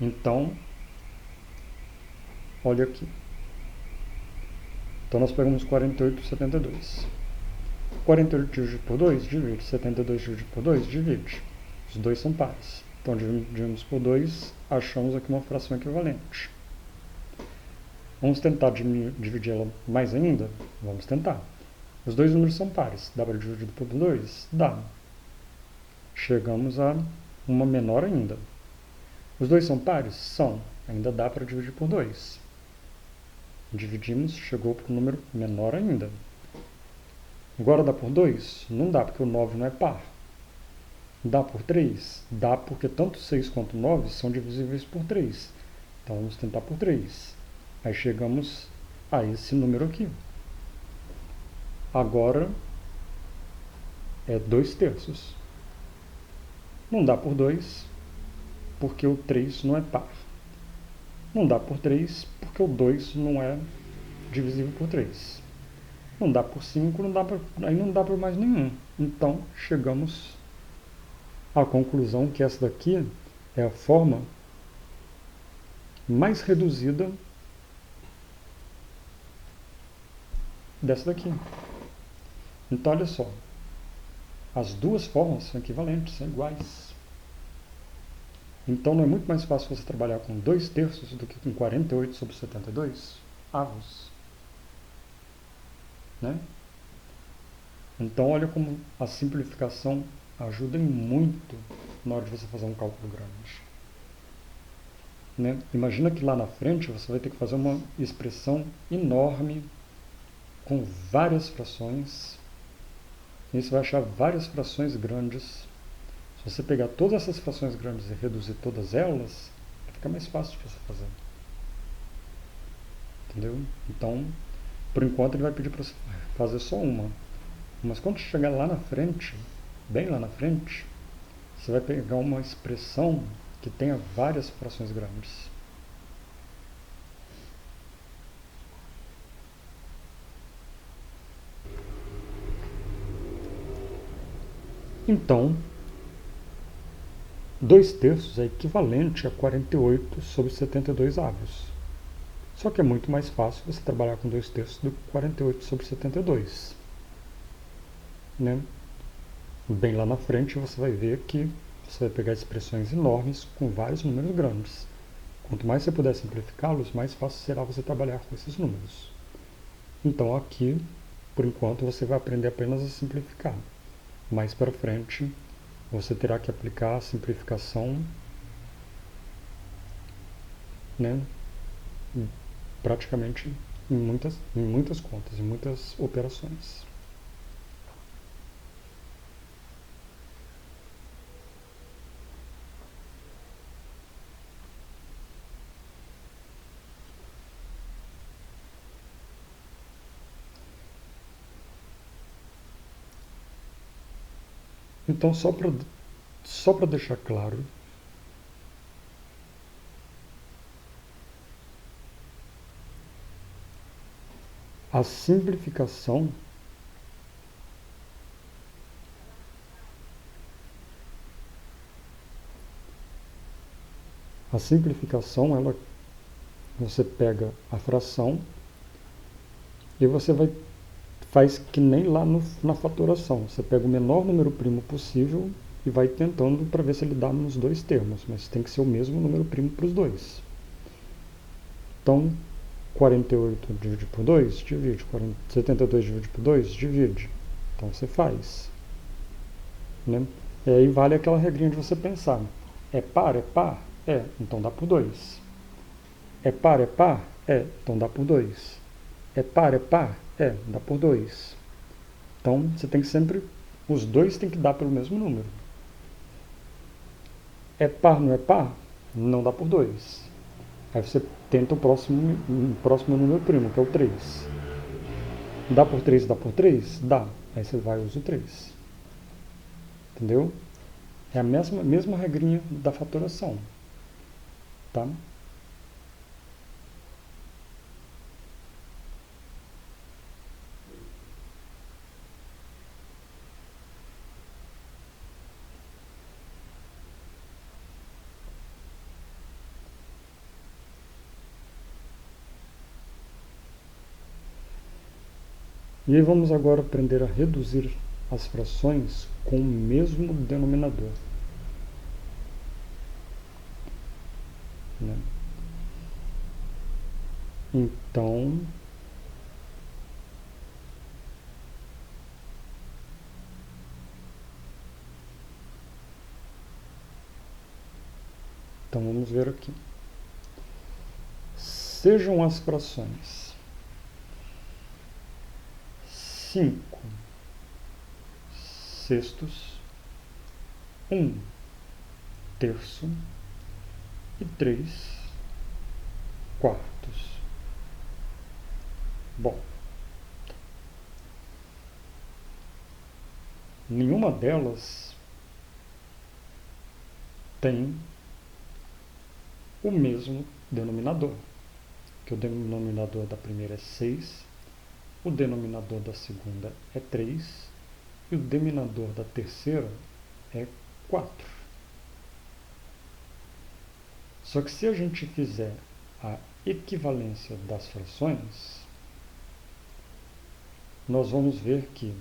Então, olha aqui. Então nós pegamos 48 por 72. 48 dividido por 2, divide. 72 dividido por 2, divide. Os dois são pares. Então dividimos por 2, achamos aqui uma fração equivalente. Vamos tentar dividir ela mais ainda? Vamos tentar. Os dois números são pares. Dá para dividir por 2? Dá. Chegamos a uma menor ainda. Os dois são pares? São. Ainda dá para dividir por 2. Dividimos, chegou para um número menor ainda. Agora dá por 2? Não dá, porque o 9 não é par. Dá por 3? Dá, porque tanto 6 quanto 9 são divisíveis por 3. Então vamos tentar por 3. Aí chegamos a esse número aqui. Agora é 2/3. Não dá por 2, porque o 3 não é par. Não dá por 3, porque o 2 não é divisível por 3. Não dá por 5, aí não dá por mais nenhum. Então, chegamos à conclusão que essa daqui é a forma mais reduzida dessa daqui. Então, olha só, as duas formas são equivalentes, são iguais. Então, não é muito mais fácil você trabalhar com 2/3 do que com 48/72 avos, né? Então, olha como a simplificação ajuda muito na hora de você fazer um cálculo grande, né? Imagina que lá na frente você vai ter que fazer uma expressão enorme com várias frações, e você vai achar várias frações grandes. Se você pegar todas essas frações grandes e reduzir todas elas, fica mais fácil de você fazer. Entendeu? Então, por enquanto ele vai pedir para você fazer só uma. Mas quando chegar lá na frente, bem lá na frente, você vai pegar uma expressão que tenha várias frações grandes. Então, 2/3 é equivalente a 48/72 avos. Só que é muito mais fácil você trabalhar com 2/3 do que 48/72. Né? Bem lá na frente você vai ver que você vai pegar expressões enormes com vários números grandes. Quanto mais você puder simplificá-los, mais fácil será você trabalhar com esses números. Então aqui, por enquanto, você vai aprender apenas a simplificar. Mais para frente, você terá que aplicar a simplificação, né, praticamente em muitas contas, em muitas operações. Então, só para deixar claro, a simplificação ela, você pega a fração e você faz que nem lá na fatoração. Você pega o menor número primo possível e vai tentando para ver se ele dá nos dois termos, mas tem que ser o mesmo número primo para os dois. Então, 48 divide por 2, divide. 72 divide por 2, divide. Então você faz. Né? E aí vale aquela regrinha de você pensar. É par? É par? É, então dá por 2. É par? É par? É, então dá por 2. É par? É par? É, dá por 2. Então você tem que sempre, os dois tem que dar pelo mesmo número. É par, não é par? Não dá por 2. Aí você tenta o próximo número primo, que é o 3. Dá por 3, dá por 3? Dá. Aí você vai e usa o 3. Entendeu? É a mesma regrinha da fatoração. Tá? E aí vamos agora aprender a reduzir as frações com o mesmo denominador. Né? Então, vamos ver aqui. Sejam as frações 5 sextos, 1 terço e 3 quartos. Bom, nenhuma delas tem o mesmo denominador, que o denominador da primeira é 6, o denominador da segunda é 3 e o denominador da terceira é 4. Só que se a gente fizer a equivalência das frações, nós vamos ver que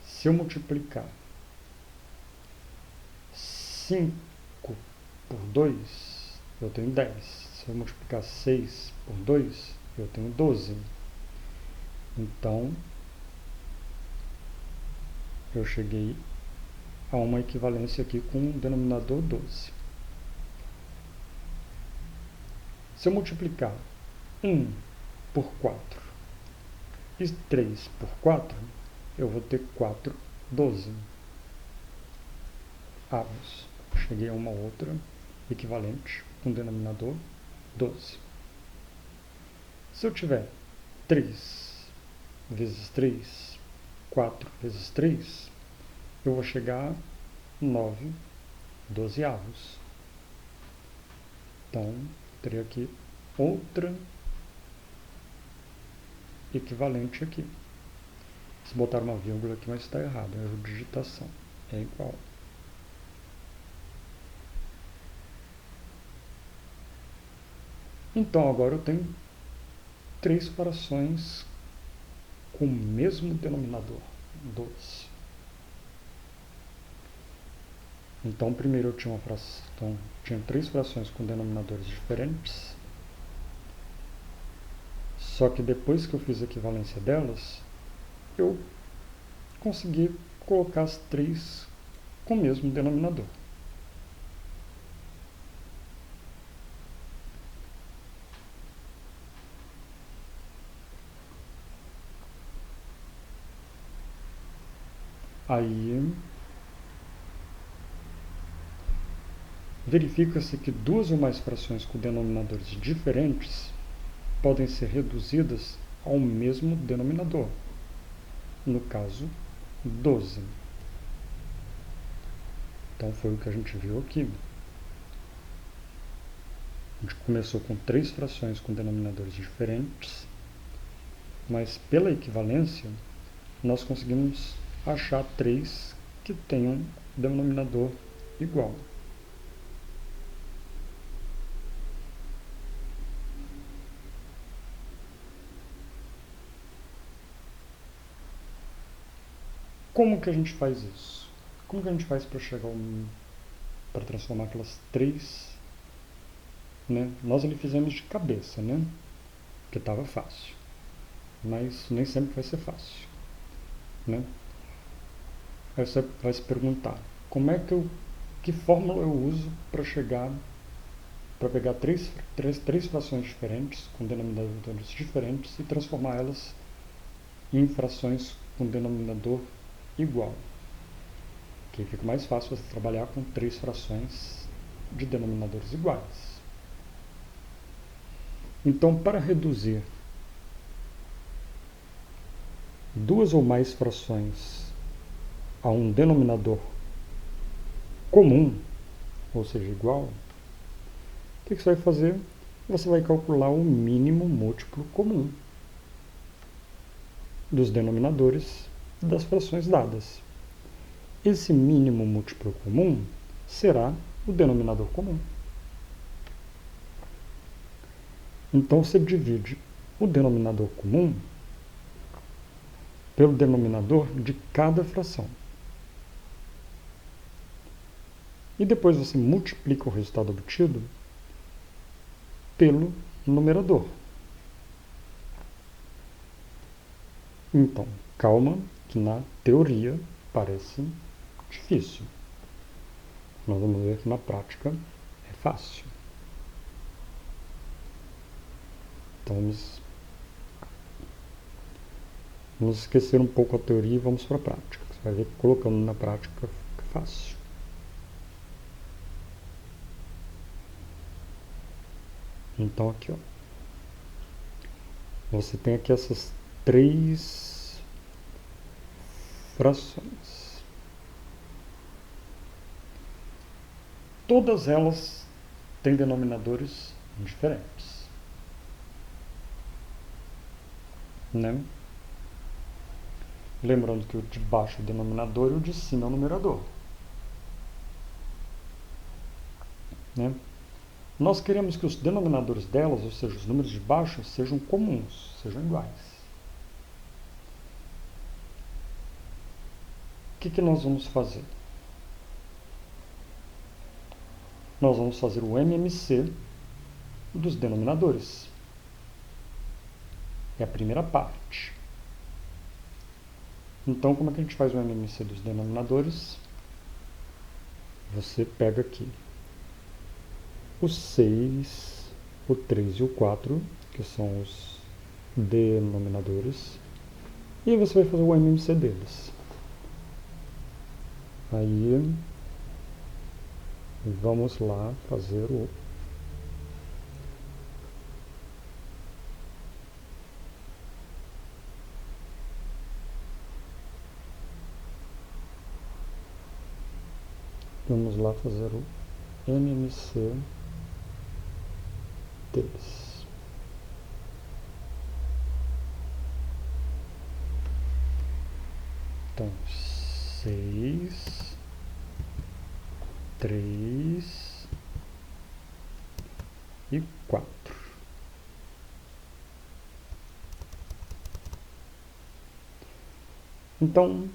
Se eu multiplicar 5 por 2, eu tenho 10. Se eu multiplicar 6 por 2, eu tenho 12. Então, eu cheguei a uma equivalência aqui com o denominador 12. Se eu multiplicar 1 por 4 e 3 por 4, eu vou ter 4 12 avos. Cheguei a uma outra equivalente com o denominador 12. Se eu tiver 3 vezes 3, 4 vezes 3, eu vou chegar a 9 dozeavos. Então, teria aqui outra equivalente aqui. Se botar uma vírgula aqui, mas está errado, é erro de digitação. É igual. Então, agora eu tenho 3 frações com o mesmo denominador, 12. Então, primeiro eu tinha tinha 3 frações com denominadores diferentes. Só que depois que eu fiz a equivalência delas, eu consegui colocar as 3 com o mesmo denominador. Aí, verifica-se que 2 ou mais frações com denominadores diferentes podem ser reduzidas ao mesmo denominador, no caso, 12. Então, foi o que a gente viu aqui. A gente começou com 3 frações com denominadores diferentes, mas pela equivalência, nós conseguimos achar 3 que tenham denominador igual. Como que a gente faz isso? Como que a gente faz para para transformar aquelas 3, né? Nós ali fizemos de cabeça, né? Porque estava fácil. Mas nem sempre vai ser fácil, né? Aí você vai se perguntar, que fórmula eu uso para pegar três frações diferentes, com denominadores diferentes, e transformar elas em frações com denominador igual. Que fica mais fácil você trabalhar com 3 frações de denominadores iguais. Então, para reduzir 2 ou mais frações a um denominador comum, ou seja, igual, o que você vai fazer? Você vai calcular o mínimo múltiplo comum dos denominadores das frações dadas. Esse mínimo múltiplo comum será o denominador comum. Então, você divide o denominador comum pelo denominador de cada fração. E depois você multiplica o resultado obtido pelo numerador. Então, calma, que na teoria parece difícil. Nós vamos ver que na prática é fácil. Então, vamos esquecer um pouco a teoria e vamos para a prática. Você vai ver que colocando na prática fica fácil. Então, aqui, ó, você tem aqui essas 3 frações. Todas elas têm denominadores diferentes, né? Lembrando que o de baixo é o denominador e o de cima é o numerador, né? Nós queremos que os denominadores delas, ou seja, os números de baixo, sejam comuns, sejam iguais. que nós vamos fazer? Nós vamos fazer o MMC dos denominadores. É a primeira parte. Então, como é que a gente faz o MMC dos denominadores? Você pega aqui o 6, o 3 e o 4, que são os denominadores, e você vai fazer o MMC deles. Aí, vamos lá fazer o MMC deles. Então, 6, 3 e 4. Então,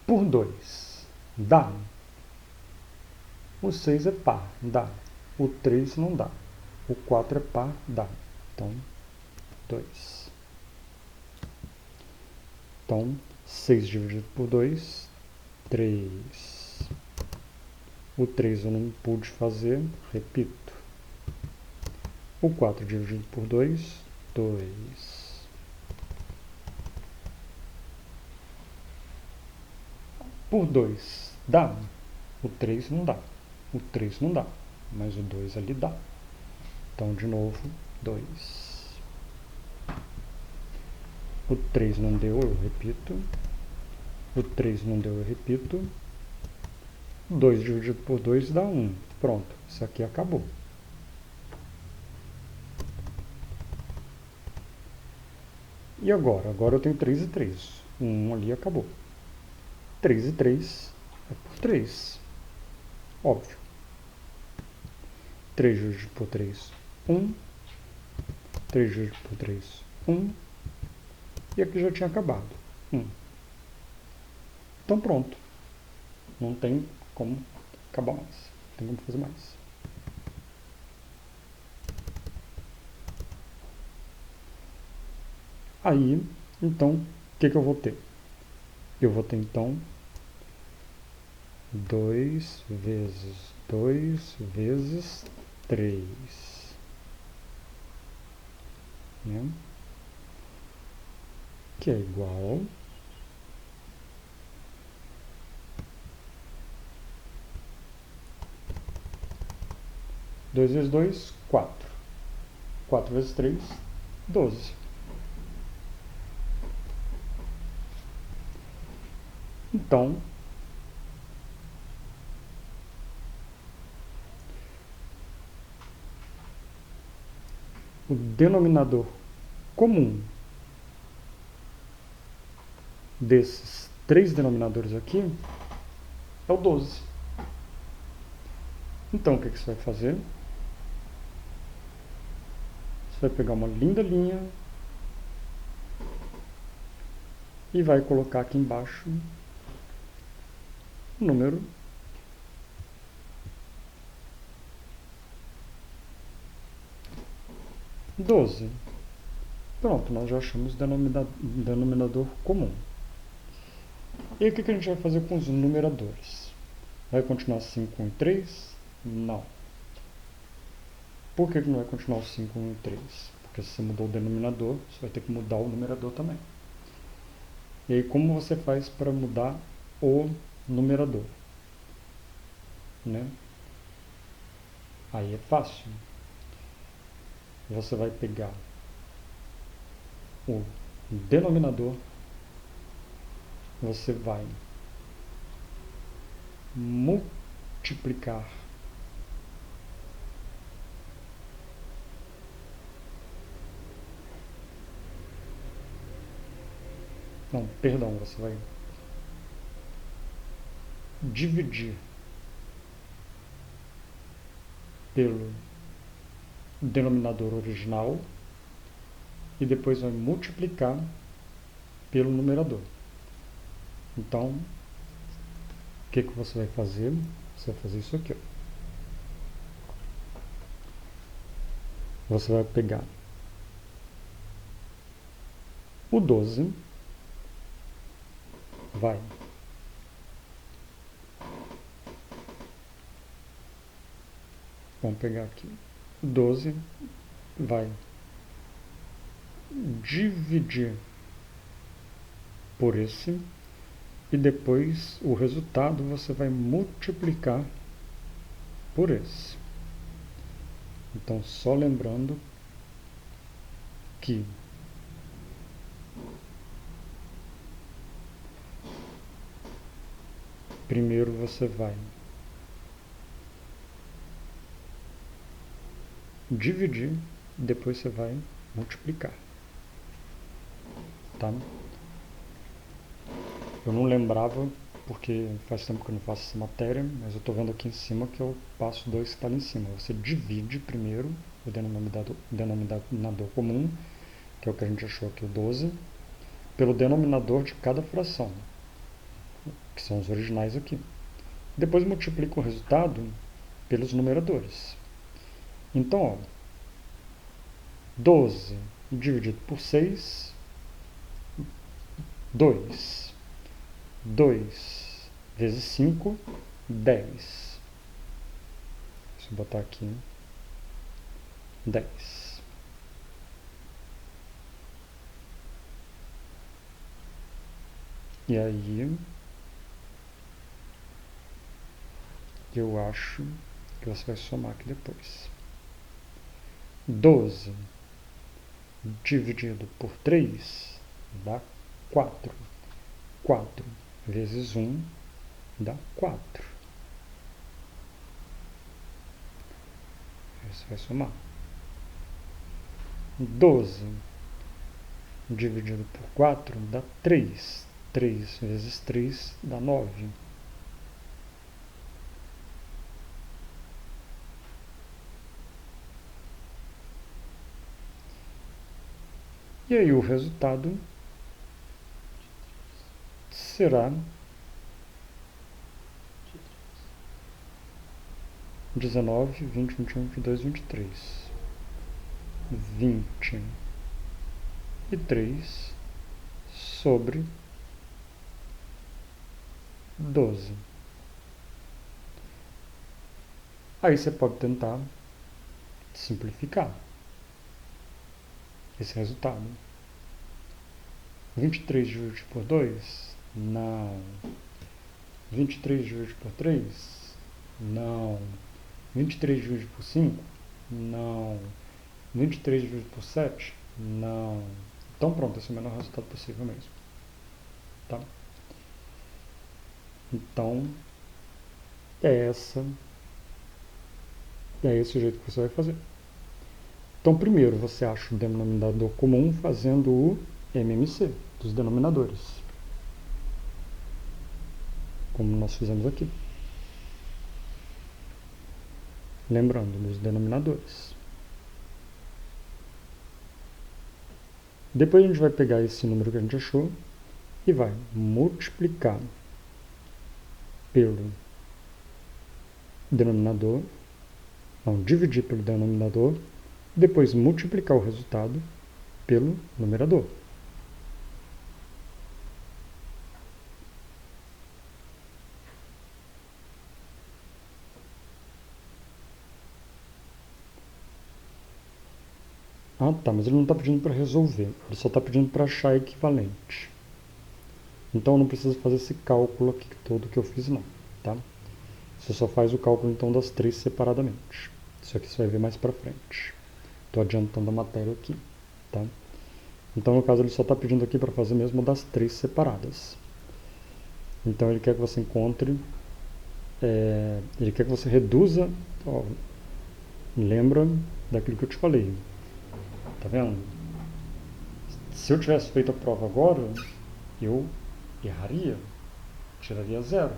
por 2 dá. O 6 é par, dá. O 3 não dá. O 4 é par, dá. Então, 2. Então, 6 dividido por 2, 3. O 3 eu não pude fazer, repito. O 4 dividido por 2, 2. Por 2 dá? O 3 não dá. O 3 não dá, mas o 2 ali dá. Então, de novo, 2. O 3 não deu, eu repito. O 3 não deu, eu repito. 2 dividido por 2 dá 1. Pronto, isso aqui acabou. E agora? Agora eu tenho 3 e 3. 1 ali acabou. 3 e 3 é por 3. Óbvio. 3 dividido por 3, 1. 3 dividido por 3, 1. E aqui já tinha acabado. 1. Então pronto. Não tem como acabar mais. Não tem como fazer mais. Aí, então, o que eu vou ter? Eu vou ter, então, 2 vezes 2 vezes 3. Né? Que é igual a 2 vezes 2, 4. 4 vezes 3, 12. Então, o denominador comum desses 3 denominadores aqui é o 12. Então, o que você vai fazer? Você vai pegar uma linda linha e vai colocar aqui embaixo o número 12. Pronto, nós já achamos o denominador comum. E o que a gente vai fazer com os numeradores? Vai continuar 5, 1 e 3? Não. Por que não vai continuar o 5, 1 e 3? Porque se você mudou o denominador, você vai ter que mudar o numerador também. E aí, como você faz para mudar o numerador? Né? Aí é fácil. Você vai pegar o denominador, você vai multiplicar não, perdão, você vai dividir pelo denominador original e depois vai multiplicar pelo numerador. Então, o que você vai fazer? Você vai fazer isso aqui, ó. Você vai pegar o 12, vamos pegar aqui, o 12 vai dividir por esse, e depois o resultado você vai multiplicar por esse. Então, só lembrando que primeiro você vai dividir, depois você vai multiplicar, tá? Eu não lembrava, porque faz tempo que eu não faço essa matéria, mas eu estou vendo aqui em cima que eu passo 2 que está ali em cima. Você divide primeiro o denominador comum, que é o que a gente achou aqui, o 12, pelo denominador de cada fração, que são os originais aqui. Depois multiplica o resultado pelos numeradores. Então, ó, 12 dividido por 6, 2. 2 vezes 5, 10. Deixa eu botar aqui, 10. E aí, eu acho que você vai somar aqui depois. 12 dividido por 3 dá 4. 4 vezes 1 dá 4. Aí você vai somar. 12 dividido por 4 dá 3. 3 vezes 3 dá 9. E aí o resultado será 19, 20, 21, 22, 23. 23 sobre 12. Aí você pode tentar simplificar esse resultado. 23 dividido por 2? Não. 23 dividido por 3? Não. 23 dividido por 5? Não. 23 dividido por 7? Não. Então pronto, esse é o menor resultado possível mesmo. Tá? Então, é esse o jeito que você vai fazer. Então, primeiro você acha o denominador comum fazendo o MMC dos denominadores, como nós fizemos aqui. Lembrando dos denominadores. Depois a gente vai pegar esse número que a gente achou e vai multiplicar pelo denominador, não, dividir pelo denominador, depois multiplicar o resultado pelo numerador. Ah, tá, mas ele não está pedindo para resolver, ele só está pedindo para achar equivalente. Então eu não preciso fazer esse cálculo aqui todo que eu fiz não, tá? Você só faz o cálculo então das 3 separadamente. Isso aqui você vai ver mais para frente. Estou adiantando a matéria aqui, tá? Então no caso ele só está pedindo aqui para fazer mesmo das 3 separadas. Então ele quer que você encontre, ele quer que você reduza, ó, lembra daquilo que eu te falei. Tá vendo? Se eu tivesse feito a prova agora, eu erraria, tiraria 0.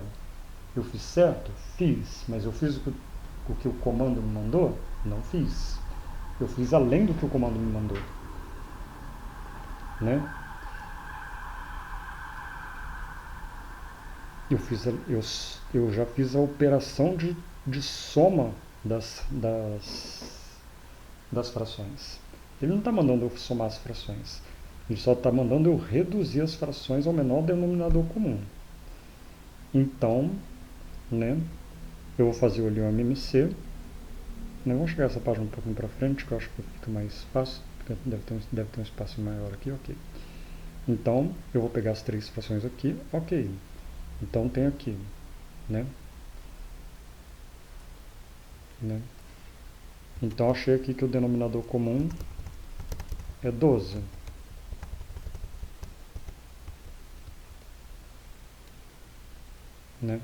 Eu fiz certo? Fiz. Mas eu fiz o que o comando me mandou? Não fiz. Eu fiz além do que o comando me mandou. Né? eu já fiz a operação de soma das frações. Ele não está mandando eu somar as frações. Ele só está mandando eu reduzir as frações ao menor denominador comum. Então, né, eu vou fazer ali o MMC. Eu vou chegar essa página um pouquinho para frente, que eu acho que fica mais fácil. Deve ter um espaço maior aqui, ok. Então, eu vou pegar as três frações aqui, ok. Então, tem aqui, né? Então, achei aqui que o denominador comum é 12. Né?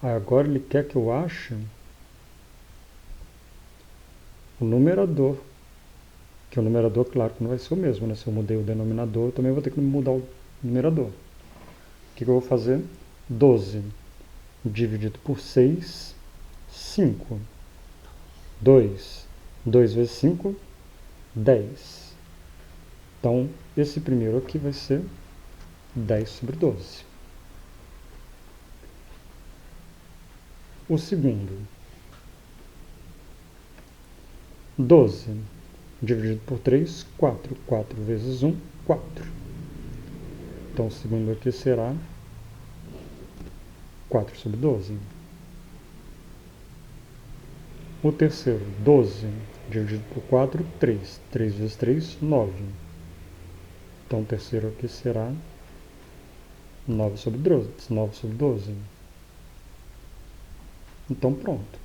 Agora ele quer que eu ache o numerador. Que o numerador, claro, que não vai ser o mesmo, né? Se eu mudei o denominador, eu também vou ter que mudar o numerador. O que eu vou fazer? 12 dividido por 6, 5. 2. 2 vezes 5, 10. Então, esse primeiro aqui vai ser 10 sobre 12. O segundo, 12 dividido por 3, 4. 4 vezes 1, 4. Então, o segundo aqui será 4 sobre 12. O terceiro, 12 dividido por 4, 3. 3 vezes 3, 9. Então, o terceiro aqui será 9 sobre 12. 9 sobre 12. Então, pronto.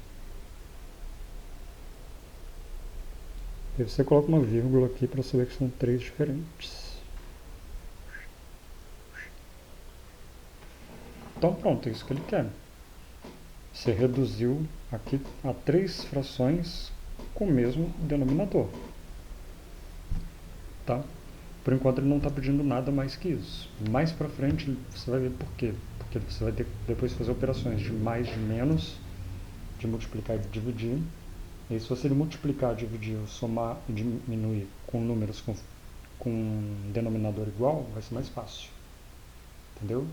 E você coloca uma vírgula aqui para saber que são três diferentes. Então, pronto, é isso que ele quer. Você reduziu aqui a 3 frações com o mesmo denominador. Tá? Por enquanto ele não está pedindo nada mais que isso. Mais para frente você vai ver por quê. Porque você vai ter que depois fazer operações de mais, de menos, de multiplicar e de dividir. E se você multiplicar, dividir, somar e diminuir com números com um denominador igual, vai ser mais fácil. Entendeu?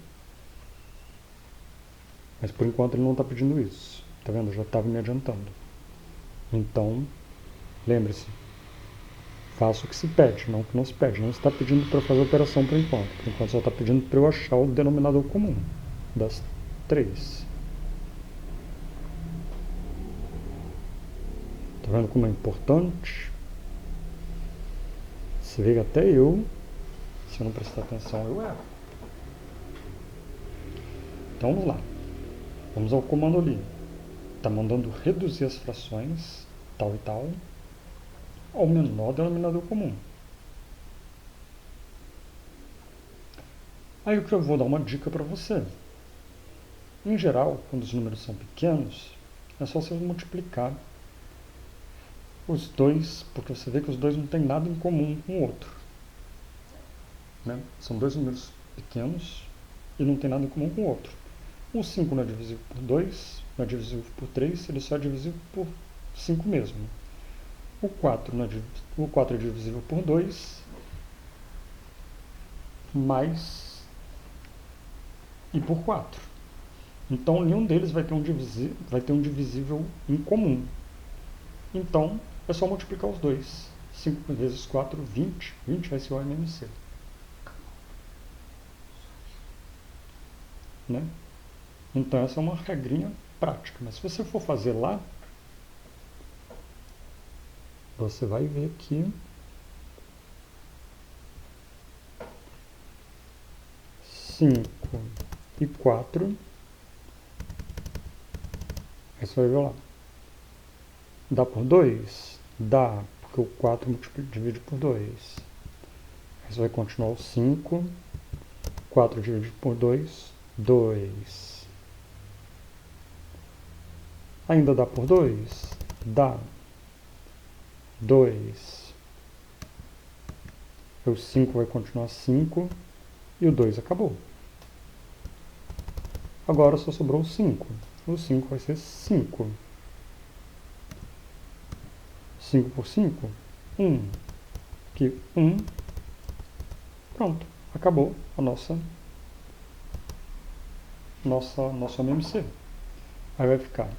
Mas por enquanto ele não está pedindo isso. Tá vendo? Eu já estava me adiantando. Então, lembre-se, faça o que se pede, não o que não se pede. Não está pedindo para fazer a operação por enquanto. Por enquanto só está pedindo para eu achar o denominador comum das três. Tá vendo como é importante? Você vê que até eu, se eu não prestar atenção, eu erro. Então vamos lá. Vamos ao comando ali. Está mandando reduzir as frações, tal e tal, ao menor denominador comum. Aí o que eu vou dar uma dica para você. Em geral, quando os números são pequenos, é só você multiplicar os dois, porque você vê que os dois não têm nada em comum com o outro. Né? São dois números pequenos e não tem nada em comum com o outro. O 5 não é divisível por 2, não é divisível por 3, ele só é divisível por 5 mesmo. O 4 é divisível por 2, mais e por 4. Então, nenhum deles vai ter um divisível em comum. Então, é só multiplicar os dois. 5 vezes 4, 20. 20 vai ser o MMC. Né? Então, essa é uma regrinha prática. Mas se você for fazer lá, você vai ver que 5 e 4, aí você vai ver lá. Dá por 2? Dá, porque o 4 divide por 2. Aí você vai continuar o 5. 4 dividido por 2, 2. Ainda dá por 2? Dá. 2. O 5 vai continuar 5 e o 2 acabou. Agora só sobrou o 5. O 5 vai ser 5. 5 por 5, 1. Aqui, 1. Pronto, acabou a nosso MMC. Aí vai ficar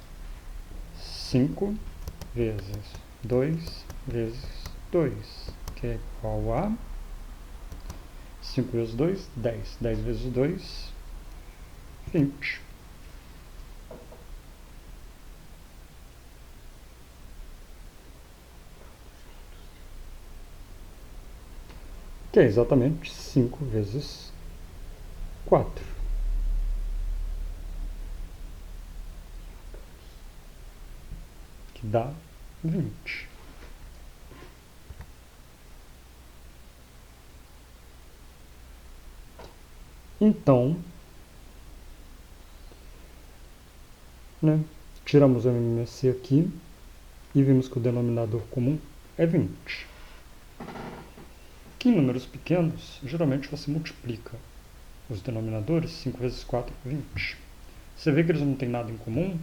5 vezes 2 vezes 2, que é igual a 5 vezes 2, 10. 10 vezes 2, 20. Que é exatamente 5 vezes 4. Que dá 20. Então, né, tiramos o MMC aqui e vimos que o denominador comum é 20. Que em números pequenos, geralmente você multiplica os denominadores, 5 vezes 4, 20. Você vê que eles não têm nada em comum?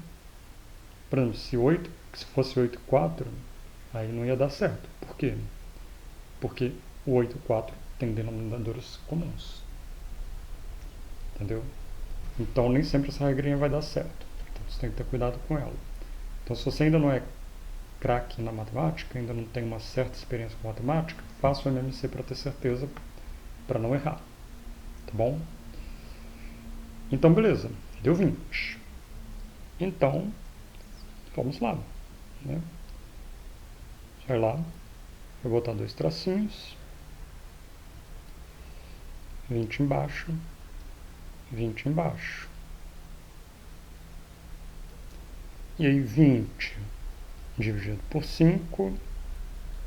Por exemplo, se fosse 8 e 4, aí não ia dar certo. Por quê? Porque o 8 e 4 tem denominadores comuns. Entendeu? Então nem sempre essa regrinha vai dar certo. Então você tem que ter cuidado com ela. Então se você ainda não é craque na matemática, ainda não tem uma certa experiência com matemática, faça o MMC para ter certeza, para não errar. Tá bom? Então beleza, deu 20. Então, vamos lá. Né? Vai lá, vou botar 2 tracinhos, 20 embaixo, 20 embaixo. E aí 20 dividido por 5,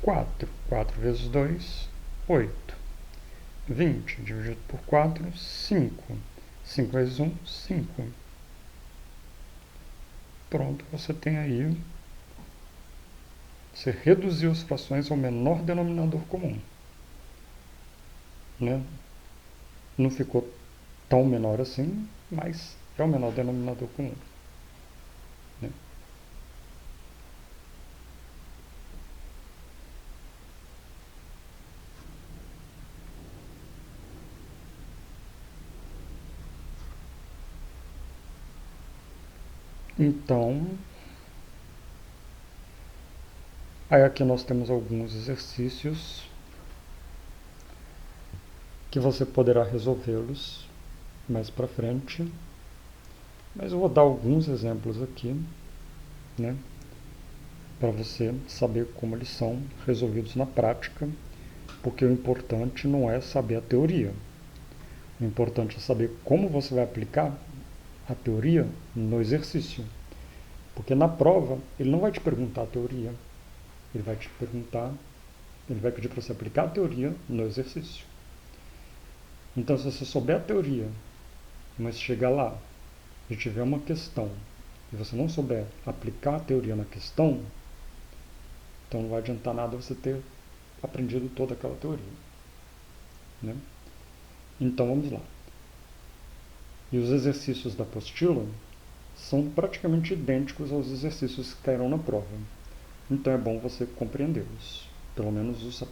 4. 4 vezes 2, 8. 20 dividido por 4, 5. 5 vezes 1, 5. Pronto, você tem aí. Você reduziu as frações ao menor denominador comum. Né? Não ficou tão menor assim, mas é o menor denominador comum. Né? Então, aí aqui nós temos alguns exercícios que você poderá resolvê-los mais para frente, mas eu vou dar alguns exemplos aqui, né, para você saber como eles são resolvidos na prática, porque o importante não é saber a teoria, o importante é saber como você vai aplicar a teoria no exercício, porque na prova ele não vai te perguntar a teoria, ele vai pedir para você aplicar a teoria no exercício. Então, se você souber a teoria, mas chegar lá e tiver uma questão e você não souber aplicar a teoria na questão, então não vai adiantar nada você ter aprendido toda aquela teoria. Né? Então, vamos lá. E os exercícios da apostila são praticamente idênticos aos exercícios que cairão na prova. Então é bom você compreendê-los, pelo menos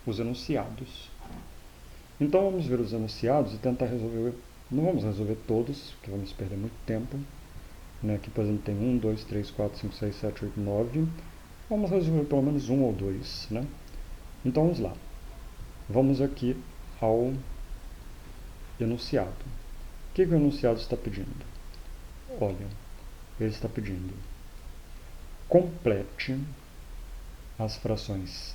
os enunciados. Então vamos ver os enunciados e tentar resolver. Não vamos resolver todos, porque vamos perder muito tempo. Né? Aqui, por exemplo, tem 1, 2, 3, 4, 5, 6, 7, 8, 9. Vamos resolver pelo menos um ou dois. Né? Então vamos lá. Vamos aqui ao enunciado. O que o enunciado está pedindo? Olha, ele está pedindo: complete as frações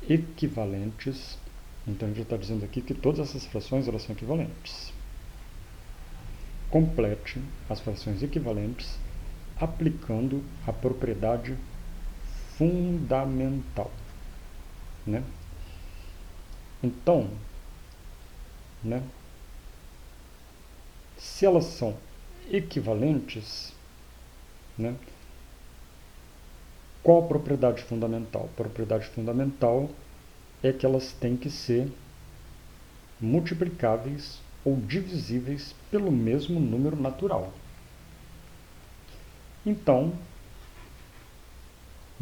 equivalentes. Então ele já está dizendo aqui que todas essas frações elas são equivalentes. Complete as frações equivalentes aplicando a propriedade fundamental. Né? Então, né, se elas são equivalentes, né, qual a propriedade fundamental? A propriedade fundamental é que elas têm que ser multiplicáveis ou divisíveis pelo mesmo número natural. Então,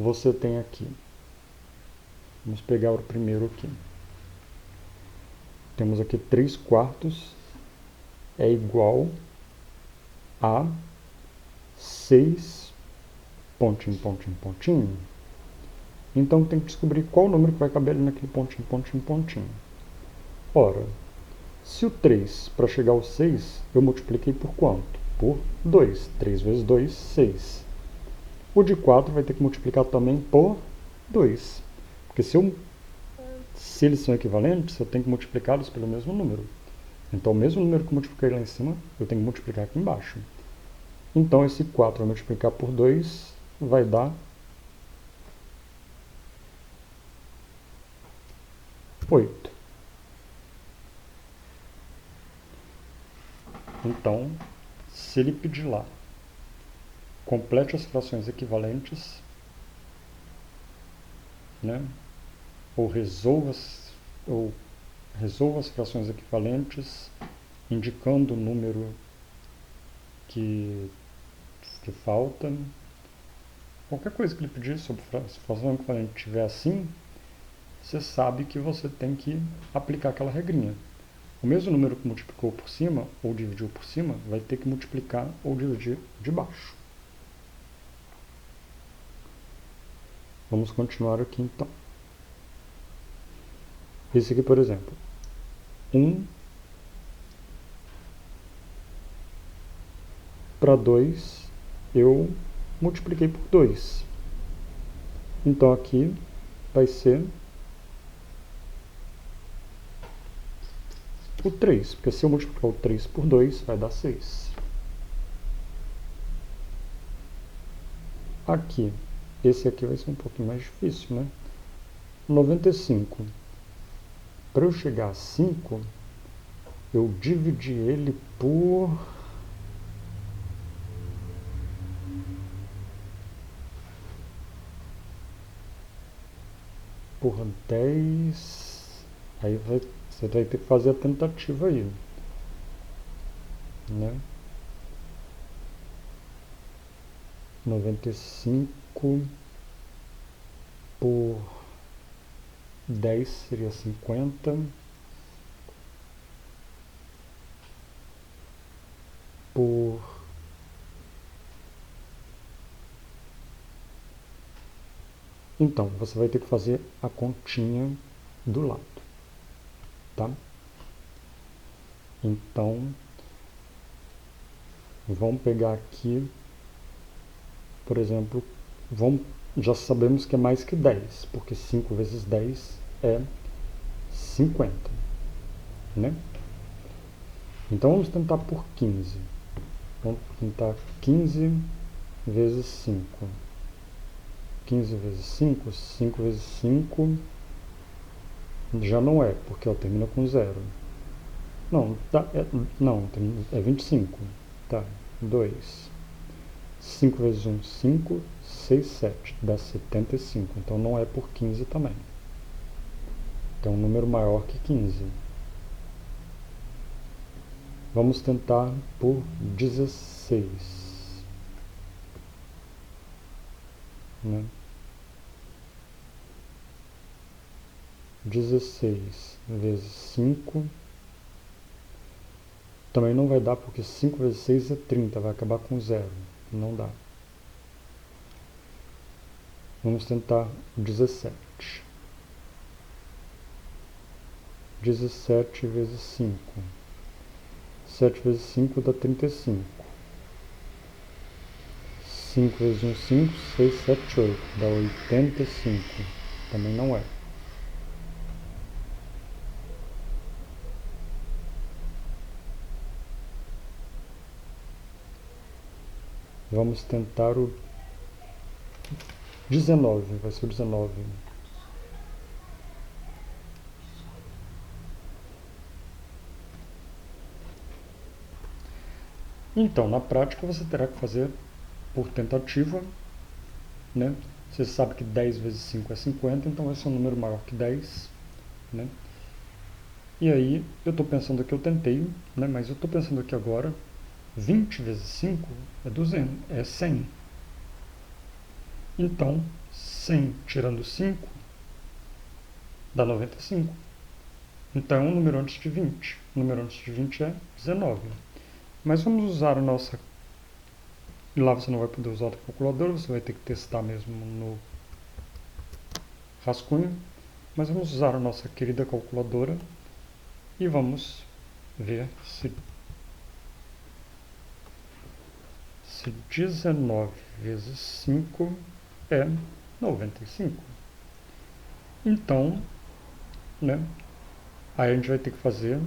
você tem aqui, vamos pegar o primeiro aqui, temos aqui 3/4 é igual a 6, pontinho, pontinho, pontinho. Então tem que descobrir qual número que vai caber ali naquele pontinho, pontinho, pontinho. Ora, se o 3, para chegar ao 6, eu multipliquei por quanto? Por 2. 3 vezes 2, 6. O de 4 vai ter que multiplicar também por 2. Porque se eles são equivalentes, eu tenho que multiplicá-los pelo mesmo número. Então, o mesmo número que eu multipliquei lá em cima, eu tenho que multiplicar aqui embaixo. Então, esse 4 vai multiplicar por 2, vai dar 8. Então, se ele pedir lá, complete as frações equivalentes, né? ou resolva as frações equivalentes, indicando o número que falta. Qualquer coisa que ele pedir sobre fração equivalente estiver assim, você sabe que você tem que aplicar aquela regrinha. O mesmo número que multiplicou por cima, ou dividiu por cima, vai ter que multiplicar ou dividir de baixo. Vamos continuar aqui então. Esse aqui, por exemplo, 1 para 2, eu multipliquei por 2. Então aqui vai ser o 3, porque se eu multiplicar o 3 por 2, vai dar 6. Aqui, esse aqui vai ser um pouquinho mais difícil, né? 95. Para eu chegar a 5, eu dividi ele por 10. Aí você vai ter que fazer a tentativa aí, né? 95 por 10 seria 50. Por Então, você vai ter que fazer a continha do lado, tá? Então, vamos pegar aqui, por exemplo, já sabemos que é mais que 10, porque 5 vezes 10 é 50, né? Então, vamos tentar por 15. Vamos tentar 15 vezes 5. 15 vezes 5, 5 vezes 5 já não é, porque ó, termina com 0. Não, é 25. Tá, 2. 5 vezes 1, 5. 6, 7. Dá 75. Então não é por 15 também. Então é um número maior que 15. Vamos tentar por 16. Né? 16 vezes 5 também não vai dar, porque 5 vezes 6 é 30, vai acabar com 0, não dá. Vamos tentar 17. 17 vezes 5. 7 vezes 5 dá 35. 5 vezes 1, 5, 6, 7, 8, dá 85, também não é. Vamos tentar o 19, vai ser o 19. Então, na prática, você terá que fazer por tentativa, né? Você sabe que 10 vezes 5 é 50, então vai ser um número maior que 10, né? E aí, eu estou pensando que eu tentei, né? Mas eu estou pensando aqui agora, 20 vezes 5 é 200, é 100. Então, 100 tirando 5 dá 95. Então é um número antes de 20. O número antes de 20 é 19. Mas vamos usar a nossa... Lá você não vai poder usar a calculadora, você vai ter que testar mesmo no rascunho. Mas vamos usar a nossa querida calculadora e vamos ver se 19 vezes 5 é 95. Então, né, aí a gente vai ter que fazer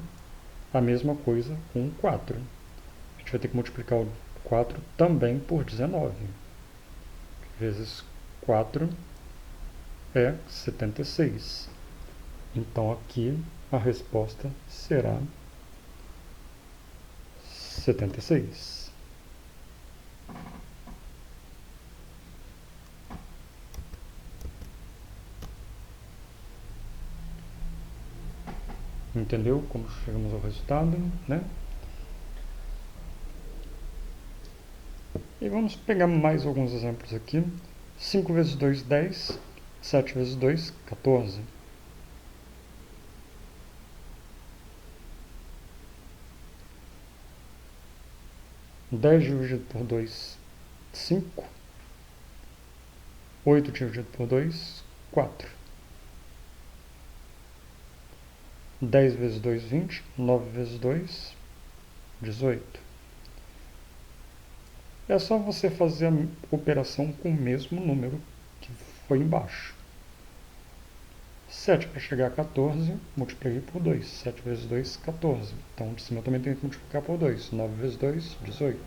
a mesma coisa com o 4. A gente vai ter que multiplicar o 4 também por 19. Vezes 4 é 76. Então aqui a resposta será 76. Entendeu como chegamos ao resultado, né? E vamos pegar mais alguns exemplos aqui. 5 vezes 2, 10. 7 vezes 2, 14. 10 dividido por 2, 5. 8 dividido por 2, 4. 10 vezes 2, 20. 9 vezes 2, 18. É só você fazer a operação com o mesmo número que foi embaixo. 7 para chegar a 14, multipliquei por 2. 7 vezes 2, 14. Então, de cima eu também tenho que multiplicar por 2. 9 vezes 2, 18.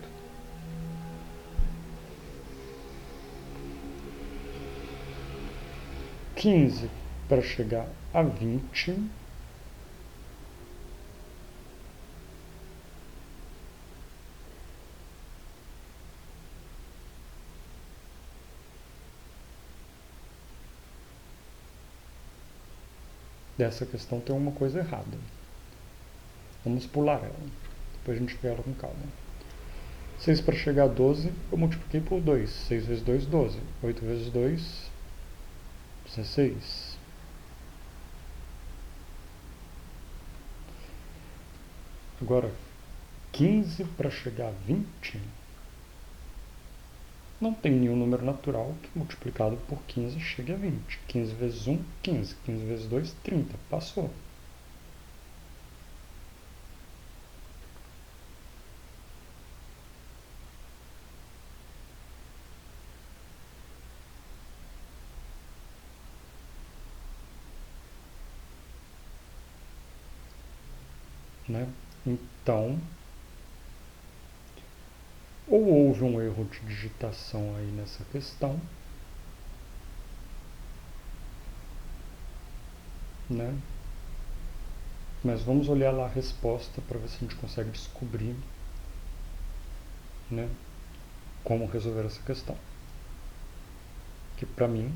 15 para chegar a 20. Dessa questão tem uma coisa errada. Vamos pular ela. Depois a gente vê ela com calma. 6 para chegar a 12, eu multipliquei por 2. 6 vezes 2, 12. 8 vezes 2, 16. Agora, 15 para chegar a 20, não tem nenhum número natural que multiplicado por 15 chegue a 20. 15 vezes 1, 15. 15 vezes 2, 30. Passou. Né? Então, ou houve um erro de digitação aí nessa questão, né? Mas vamos olhar lá a resposta para ver se a gente consegue descobrir, né, como resolver essa questão. Que para mim,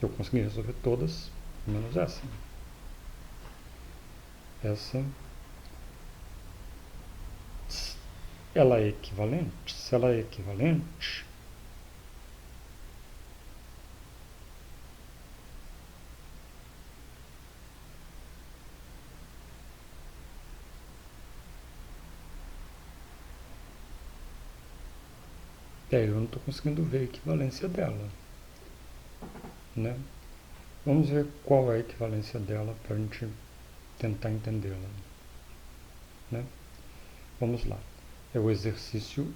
eu consegui resolver todas, menos essa. Essa, ela é equivalente? Se ela é equivalente, eu não estou conseguindo ver a equivalência dela, né? Vamos ver qual é a equivalência dela para a gente tentar entendê-la, né? Vamos lá. É o exercício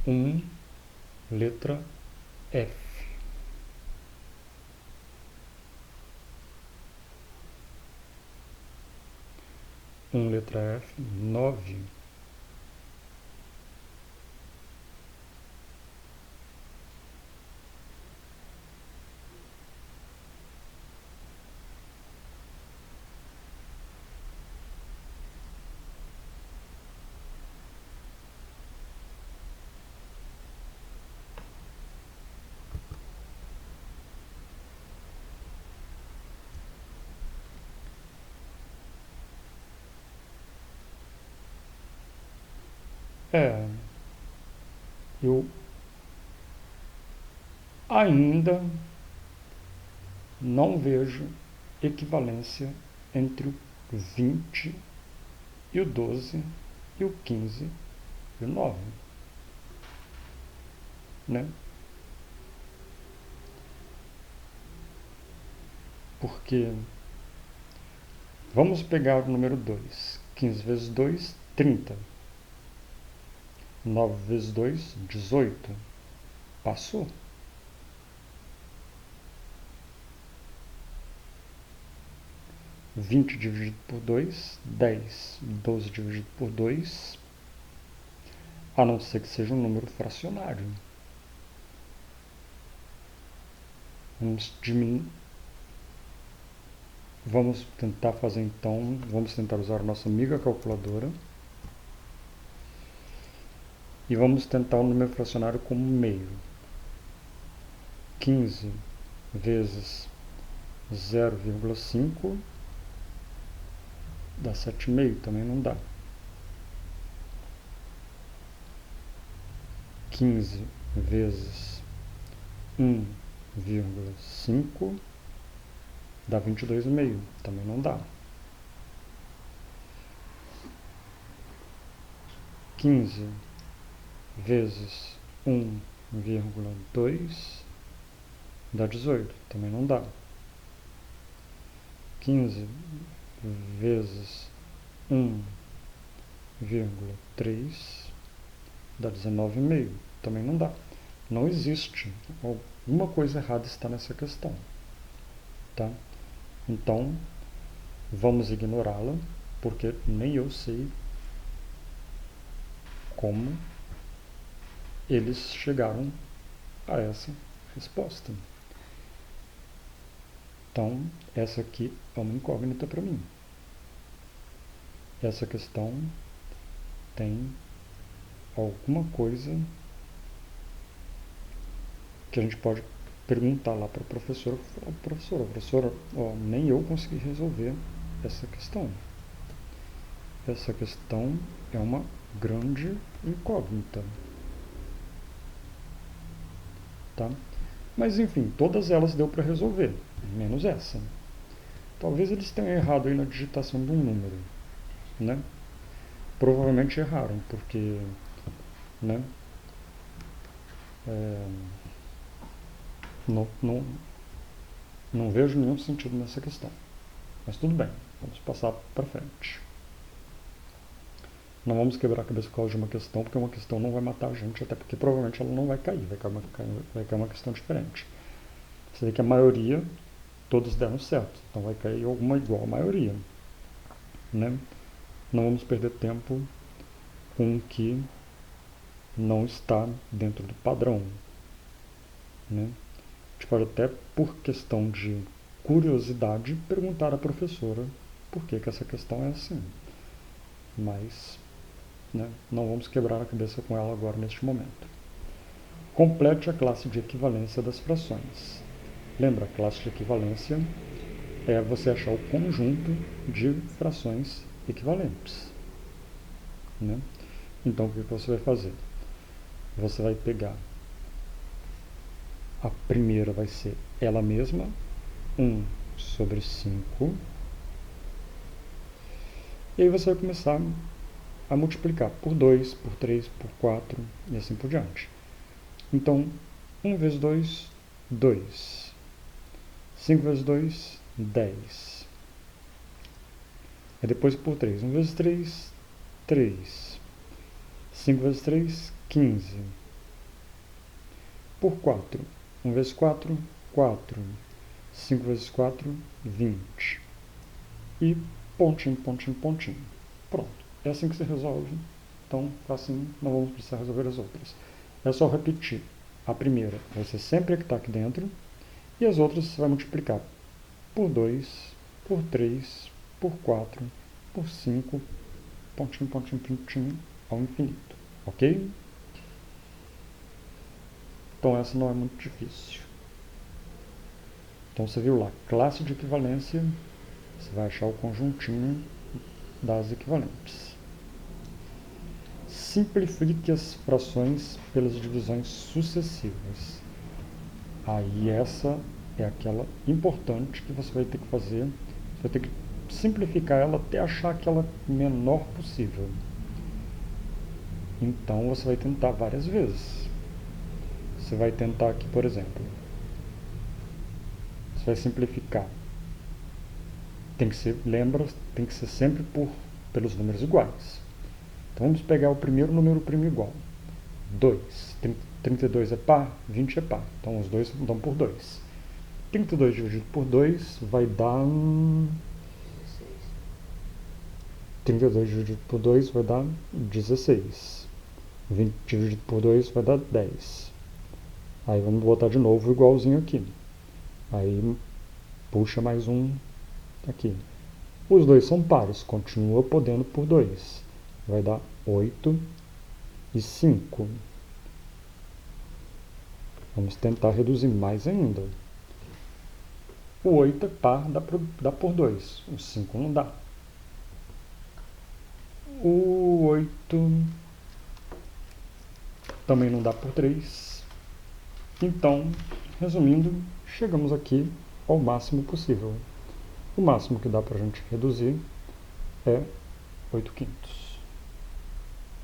1, letra F. Letra F, 9. É, eu Ainda não vejo equivalência entre o 20 e o 12 e o 15 e o 9, né? Porque vamos pegar o número 2. 15 vezes 2, 30. 9 vezes 2, 18. Passou. Vinte dividido por 2, 10. 12 dividido por 2, a não ser que seja um número fracionário. Vamos tentar fazer então, vamos tentar usar a nossa amiga calculadora e vamos tentar o número fracionário como meio. 15 vezes 0,5 dá 7,5, também não dá. 15 vezes 1,5 dá 22,5, também não dá. 15 vezes 1,2 dá 18, também não dá. 15 vezes 1,3 dá 19,5, também não dá. Não existe. Alguma coisa errada está nessa questão, tá? Então, vamos ignorá-la, porque nem eu sei como eles chegaram a essa resposta. Então, essa aqui é uma incógnita para mim. Essa questão tem alguma coisa que a gente pode perguntar lá para a professora. Professora, nem eu consegui resolver essa questão. Essa questão é uma grande incógnita. Tá? Mas enfim, todas elas deu para resolver, menos essa. Talvez eles tenham errado aí na digitação de um número, né? Provavelmente erraram, porque, né? Não vejo nenhum sentido nessa questão. Mas tudo bem, vamos passar para frente. Não vamos quebrar a cabeça por causa de uma questão, porque uma questão não vai matar a gente, até porque provavelmente ela não vai cair, vai cair uma questão diferente. Você vê que a maioria, todos deram certo, então vai cair alguma igual à maioria, né? Não vamos perder tempo com o que não está dentro do padrão, né? A gente pode até, por questão de curiosidade, perguntar à professora por que essa questão é assim, mas, né, não vamos quebrar a cabeça com ela agora neste momento. Complete a classe de equivalência das frações. Lembra, a classe de equivalência é você achar o conjunto de frações equivalentes, né? Então, o que você vai fazer? Você vai pegar, a primeira vai ser ela mesma, 1 sobre 5, e aí você vai começar a multiplicar por 2, por 3, por 4 e assim por diante. Então, 1 vezes 2, 2. 5 vezes 2, 10. E depois por 3. 1 vezes 3, 3. 5 vezes 3, 15. Por 4. 1 vezes 4, 4. 5 vezes 4, 20. E pontinho, pontinho, pontinho. Pronto. É assim que se resolve. Então, assim, não vamos precisar resolver as outras. É só repetir. A primeira vai ser sempre a que está aqui dentro. E as outras você vai multiplicar por 2, por 3, por 4, por 5, pontinho, pontinho, pontinho, ao infinito. Ok? Então essa não é muito difícil. Então você viu lá, classe de equivalência, você vai achar o conjuntinho das equivalentes. Simplifique as frações pelas divisões sucessivas. Aí essa é aquela importante que você vai ter que fazer, você vai ter que simplificar ela até achar aquela menor possível. Então você vai tentar várias vezes. Você vai tentar aqui, por exemplo, você vai simplificar. Tem que ser, lembra, tem que ser sempre pelos números iguais. Então vamos pegar o primeiro número primo igual. 2. 32 é par, 20 é par. Então os dois dão por 2. 32 dividido por 2 vai dar 32 dividido por 2 vai dar 16. 20 dividido por 2 vai dar 10. Aí vamos botar de novo igualzinho aqui. Aí puxa mais um aqui. Os dois são pares, continua podendo por 2. Vai dar 8 e 5. Vamos tentar reduzir mais ainda. O 8 é par, dá por 2. O 5 não dá. O 8 também não dá por 3. Então, resumindo, chegamos aqui ao máximo possível. O máximo que dá para a gente reduzir é 8/5.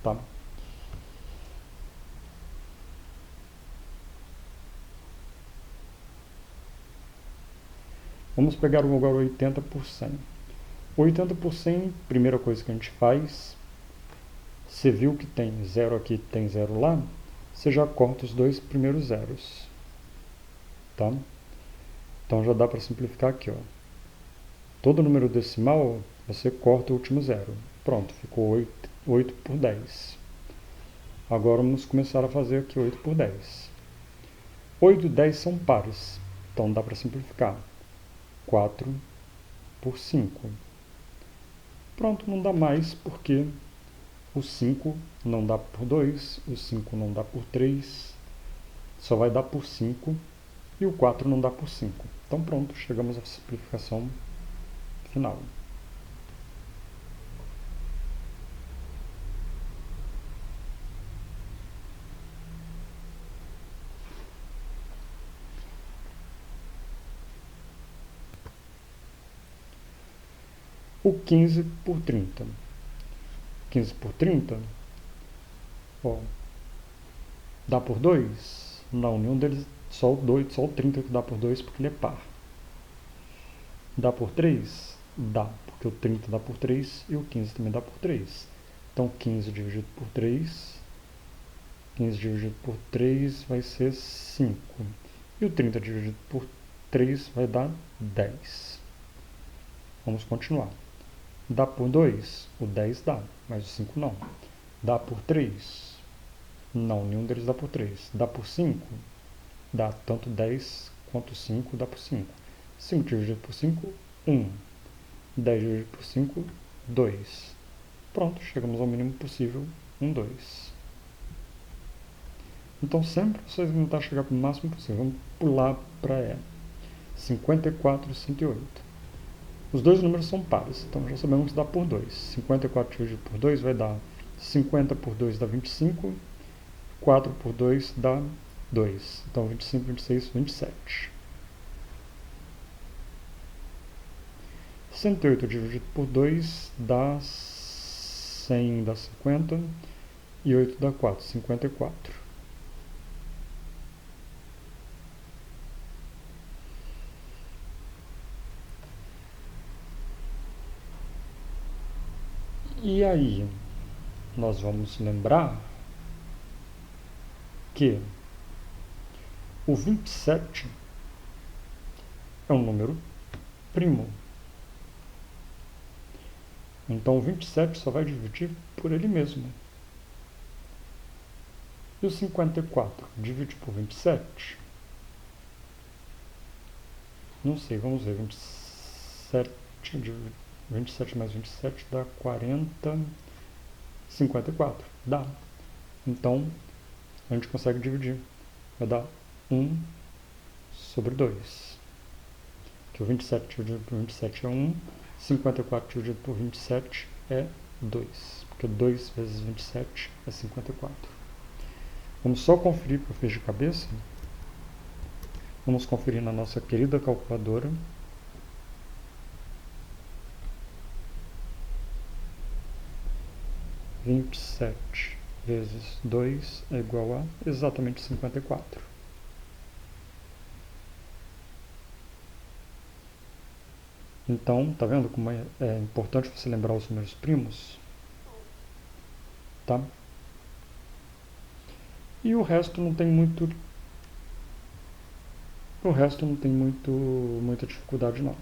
Tá? Vamos pegar agora 80 por 100. 80 por 100, primeira coisa que a gente faz, você viu que tem 0 aqui, tem 0 lá, você já corta os dois primeiros zeros. Tá? Então já dá para simplificar aqui. Ó. Todo número decimal, você corta o último zero. Pronto, ficou 8 por 10. Agora vamos começar a fazer aqui 8 por 10. 8 e 10 são pares, então dá para simplificar. 4 por 5. Pronto, não dá mais porque o 5 não dá por 2, o 5 não dá por 3, só vai dar por 5 e o 4 não dá por 5. Então pronto, chegamos à simplificação final. O 15 por 30. 15 por 30, ó, dá por 2? Não, nenhum deles, só o 30 que dá por 2 porque ele é par. Dá por 3? Dá, porque o 30 dá por 3 e o 15 também dá por 3. Então 15 dividido por 3, 15 dividido por 3 vai ser 5. E o 30 dividido por 3 vai dar 10. Vamos continuar. Dá por 2? O 10 dá, mas o 5 não. Dá por 3? Não, nenhum deles dá por 3. Dá por 5? Dá tanto 10 quanto 5 dá por 5. 5 dividido por 5, 1. 10 dividido por 5, 2. Pronto, chegamos ao mínimo possível, 1, 2. Então sempre vocês vão tentar chegar para o máximo possível. Vamos pular para 54 e 108. Os dois números são pares, então já sabemos que dá por 2. 54 dividido por 2 vai dar 50 por 2 dá 25, 4 por 2 dá 2. Então 25, 26, 27. 108 dividido por 2 dá 100, dá 50, e 8 dá 4, 54. E aí, nós vamos lembrar que o 27 é um número primo. Então o 27 só vai dividir por ele mesmo. E o 54 divide por 27? Não sei, vamos ver. 27 mais 27 dá 40, 54. Dá. Então, a gente consegue dividir. Vai dar 1 sobre 2. Que o 27 dividido por 27 é 1. 54 dividido por 27 é 2. Porque 2 vezes 27 é 54. Vamos só conferir para eu fiz de cabeça. Vamos conferir na nossa querida calculadora. Vinte e sete vezes 2 é igual a exatamente 54. Então, tá vendo como é importante você lembrar os números primos? Tá? E o resto não tem muita dificuldade não.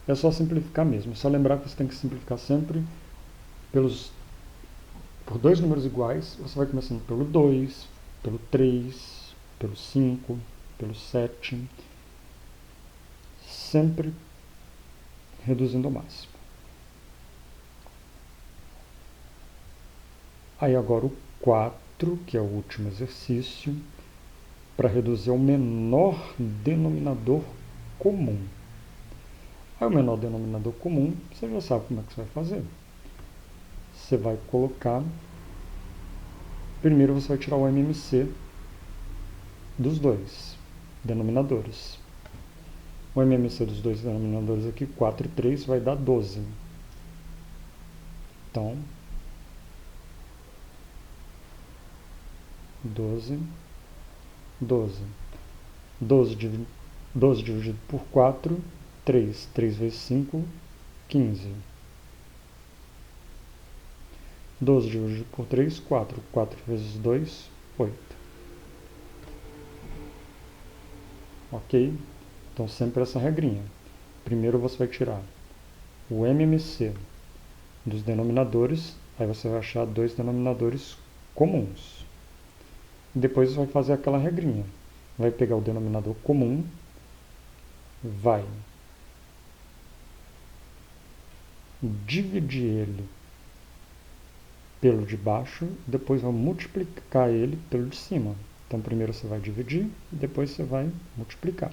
É só simplificar mesmo. É só lembrar que você tem que simplificar sempre por dois números iguais. Você vai começando pelo 2, pelo 3, pelo 5, pelo 7, sempre reduzindo ao máximo. Aí agora o 4, que é o último exercício, para reduzir ao menor denominador comum. Aí o menor denominador comum, você já sabe como é que você vai fazer. Você vai colocar, primeiro você vai tirar o MMC dos dois denominadores. O MMC dos dois denominadores aqui, 4 e 3, vai dar 12. Então, 12 dividido por 4, 3. 3 vezes 5, 15. 12 dividido por 3, 4. 4 vezes 2, 8. Ok? Então, sempre essa regrinha. Primeiro você vai tirar o MMC dos denominadores, aí você vai achar dois denominadores comuns. Depois você vai fazer aquela regrinha. Vai pegar o denominador comum, vai dividir ele pelo de baixo, depois vai multiplicar ele pelo de cima. Então primeiro você vai dividir, depois você vai multiplicar.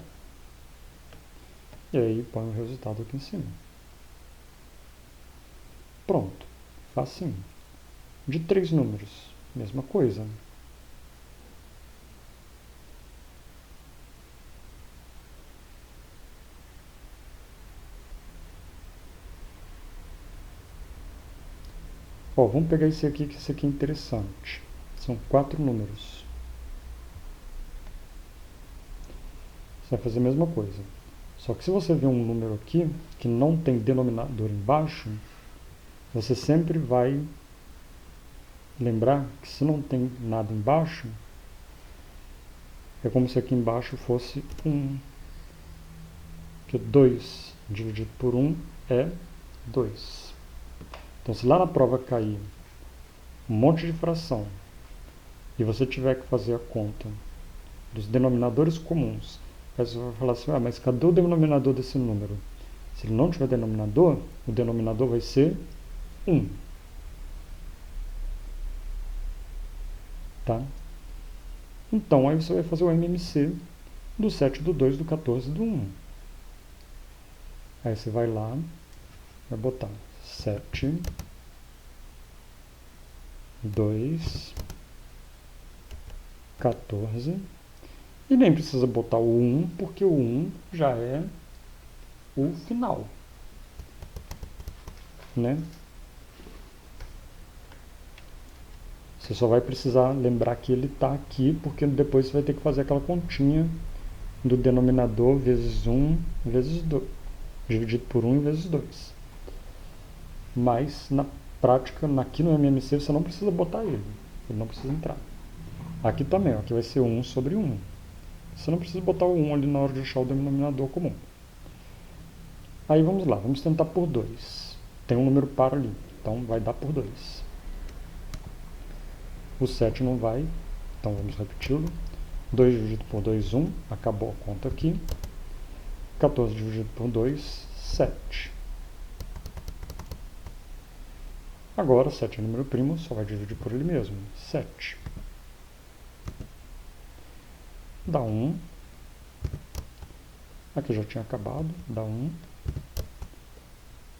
E aí põe o resultado aqui em cima. Pronto, facinho. De 3 números, mesma coisa. Ó, vamos pegar esse aqui, que esse aqui é interessante. São 4 números. Você vai fazer a mesma coisa. Só que se você vê um número aqui que não tem denominador embaixo, você sempre vai lembrar que se não tem nada embaixo, é como se aqui embaixo fosse 1. Que 2 dividido por 1 é 2. Então, se lá na prova cair um monte de fração e você tiver que fazer a conta dos denominadores comuns, aí você vai falar assim, mas cadê o denominador desse número? Se ele não tiver denominador, o denominador vai ser 1. Tá? Então, aí você vai fazer o MMC do 7, do 2, do 14 e do 1. Aí você vai lá, vai botar 7, 2, 14, e nem precisa botar o 1, porque o 1 já é o final, né? Você só vai precisar lembrar que ele está aqui, porque depois você vai ter que fazer aquela continha do denominador vezes 1 vezes 2, dividido por 1 vezes 2. Mas, na prática, aqui no MMC você não precisa botar ele não precisa entrar. Aqui também, ó, aqui vai ser 1 sobre 1. Você não precisa botar o 1 ali na hora de achar o denominador comum. Aí vamos lá, vamos tentar por 2. Tem um número par ali, então vai dar por 2. O 7 não vai, então vamos repeti-lo. 2 dividido por 2, 1. Acabou a conta aqui. 14 dividido por 2, 7. Agora, 7 é número primo, só vai dividir por ele mesmo. 7. Dá 1. Aqui já tinha acabado. Dá 1.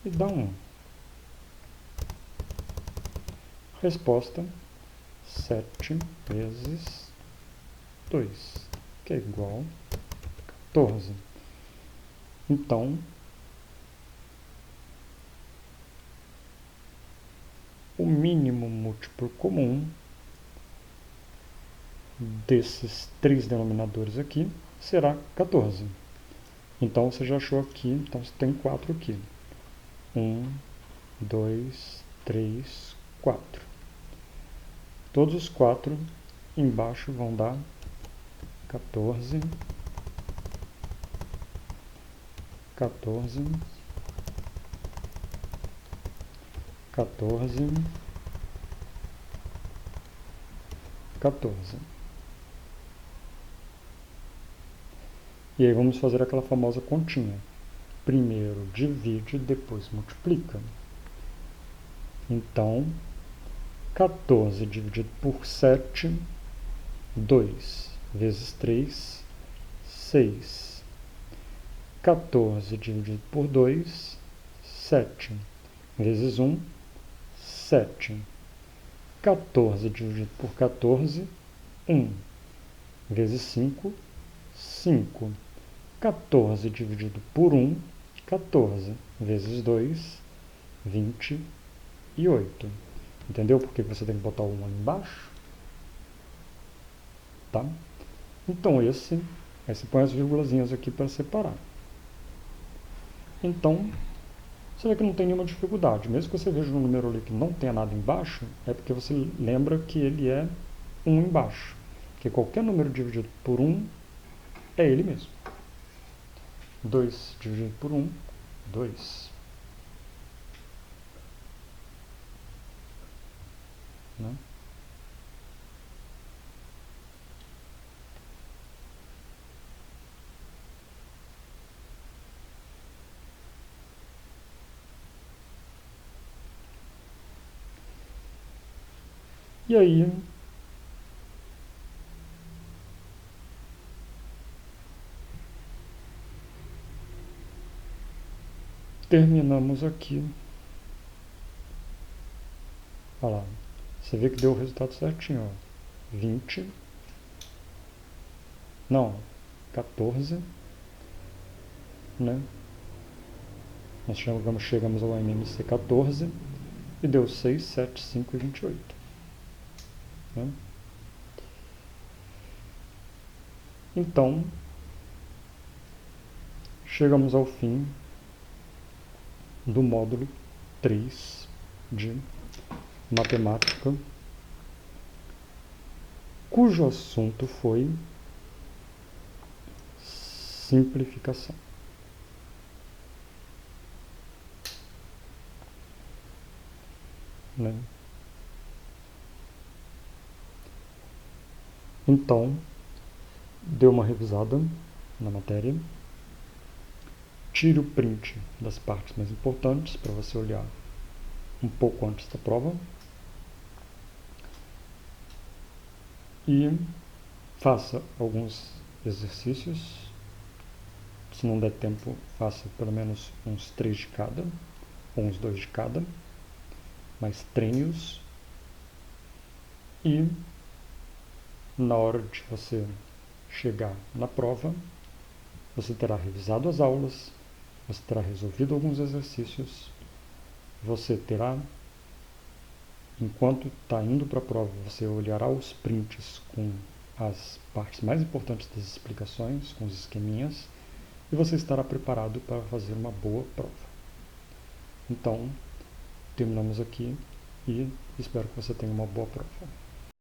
E dá 1. Resposta: 7 vezes 2, que é igual 14. Então, o mínimo múltiplo comum desses três denominadores aqui será 14. Então, você já achou aqui, então você tem 4 aqui. 1, 2, 3, 4. Todos os 4 embaixo vão dar 14, 14, 14, 14. E aí vamos fazer aquela famosa continha. Primeiro divide, depois multiplica. Então, 14 dividido por 7, 2 vezes 3, 6. 14 dividido por 2, 7. Vezes 1, 7. 14 dividido por 14, 1. Vezes 5, 5. 14 dividido por 1, 14. Vezes 2, 28. Entendeu por que você tem que botar o 1 ali embaixo? Tá? Então aí você põe as vírgulazinhas aqui para separar. Então, você vê que não tem nenhuma dificuldade. Mesmo que você veja um número ali que não tenha nada embaixo, é porque você lembra que ele é 1 embaixo. Porque qualquer número dividido por 1 é ele mesmo. 2 dividido por 1, 2. Né? E aí, terminamos aqui. Olha lá, você vê que deu o resultado certinho, ó. 20, não, 14, né? Nós chegamos ao MMC 14 e deu 6, 7, 5 e 28. Né? Então, chegamos ao fim do módulo 3 de matemática, cujo assunto foi simplificação. Né? Então, dê uma revisada na matéria, tire o print das partes mais importantes para você olhar um pouco antes da prova e faça alguns exercícios. Se não der tempo, faça pelo menos uns 3 de cada, ou uns 2 de cada, mas treine-os. E na hora de você chegar na prova, você terá revisado as aulas, você terá resolvido alguns exercícios, você terá, enquanto está indo para a prova, você olhará os prints com as partes mais importantes das explicações, com os esqueminhas, e você estará preparado para fazer uma boa prova. Então, terminamos aqui e espero que você tenha uma boa prova.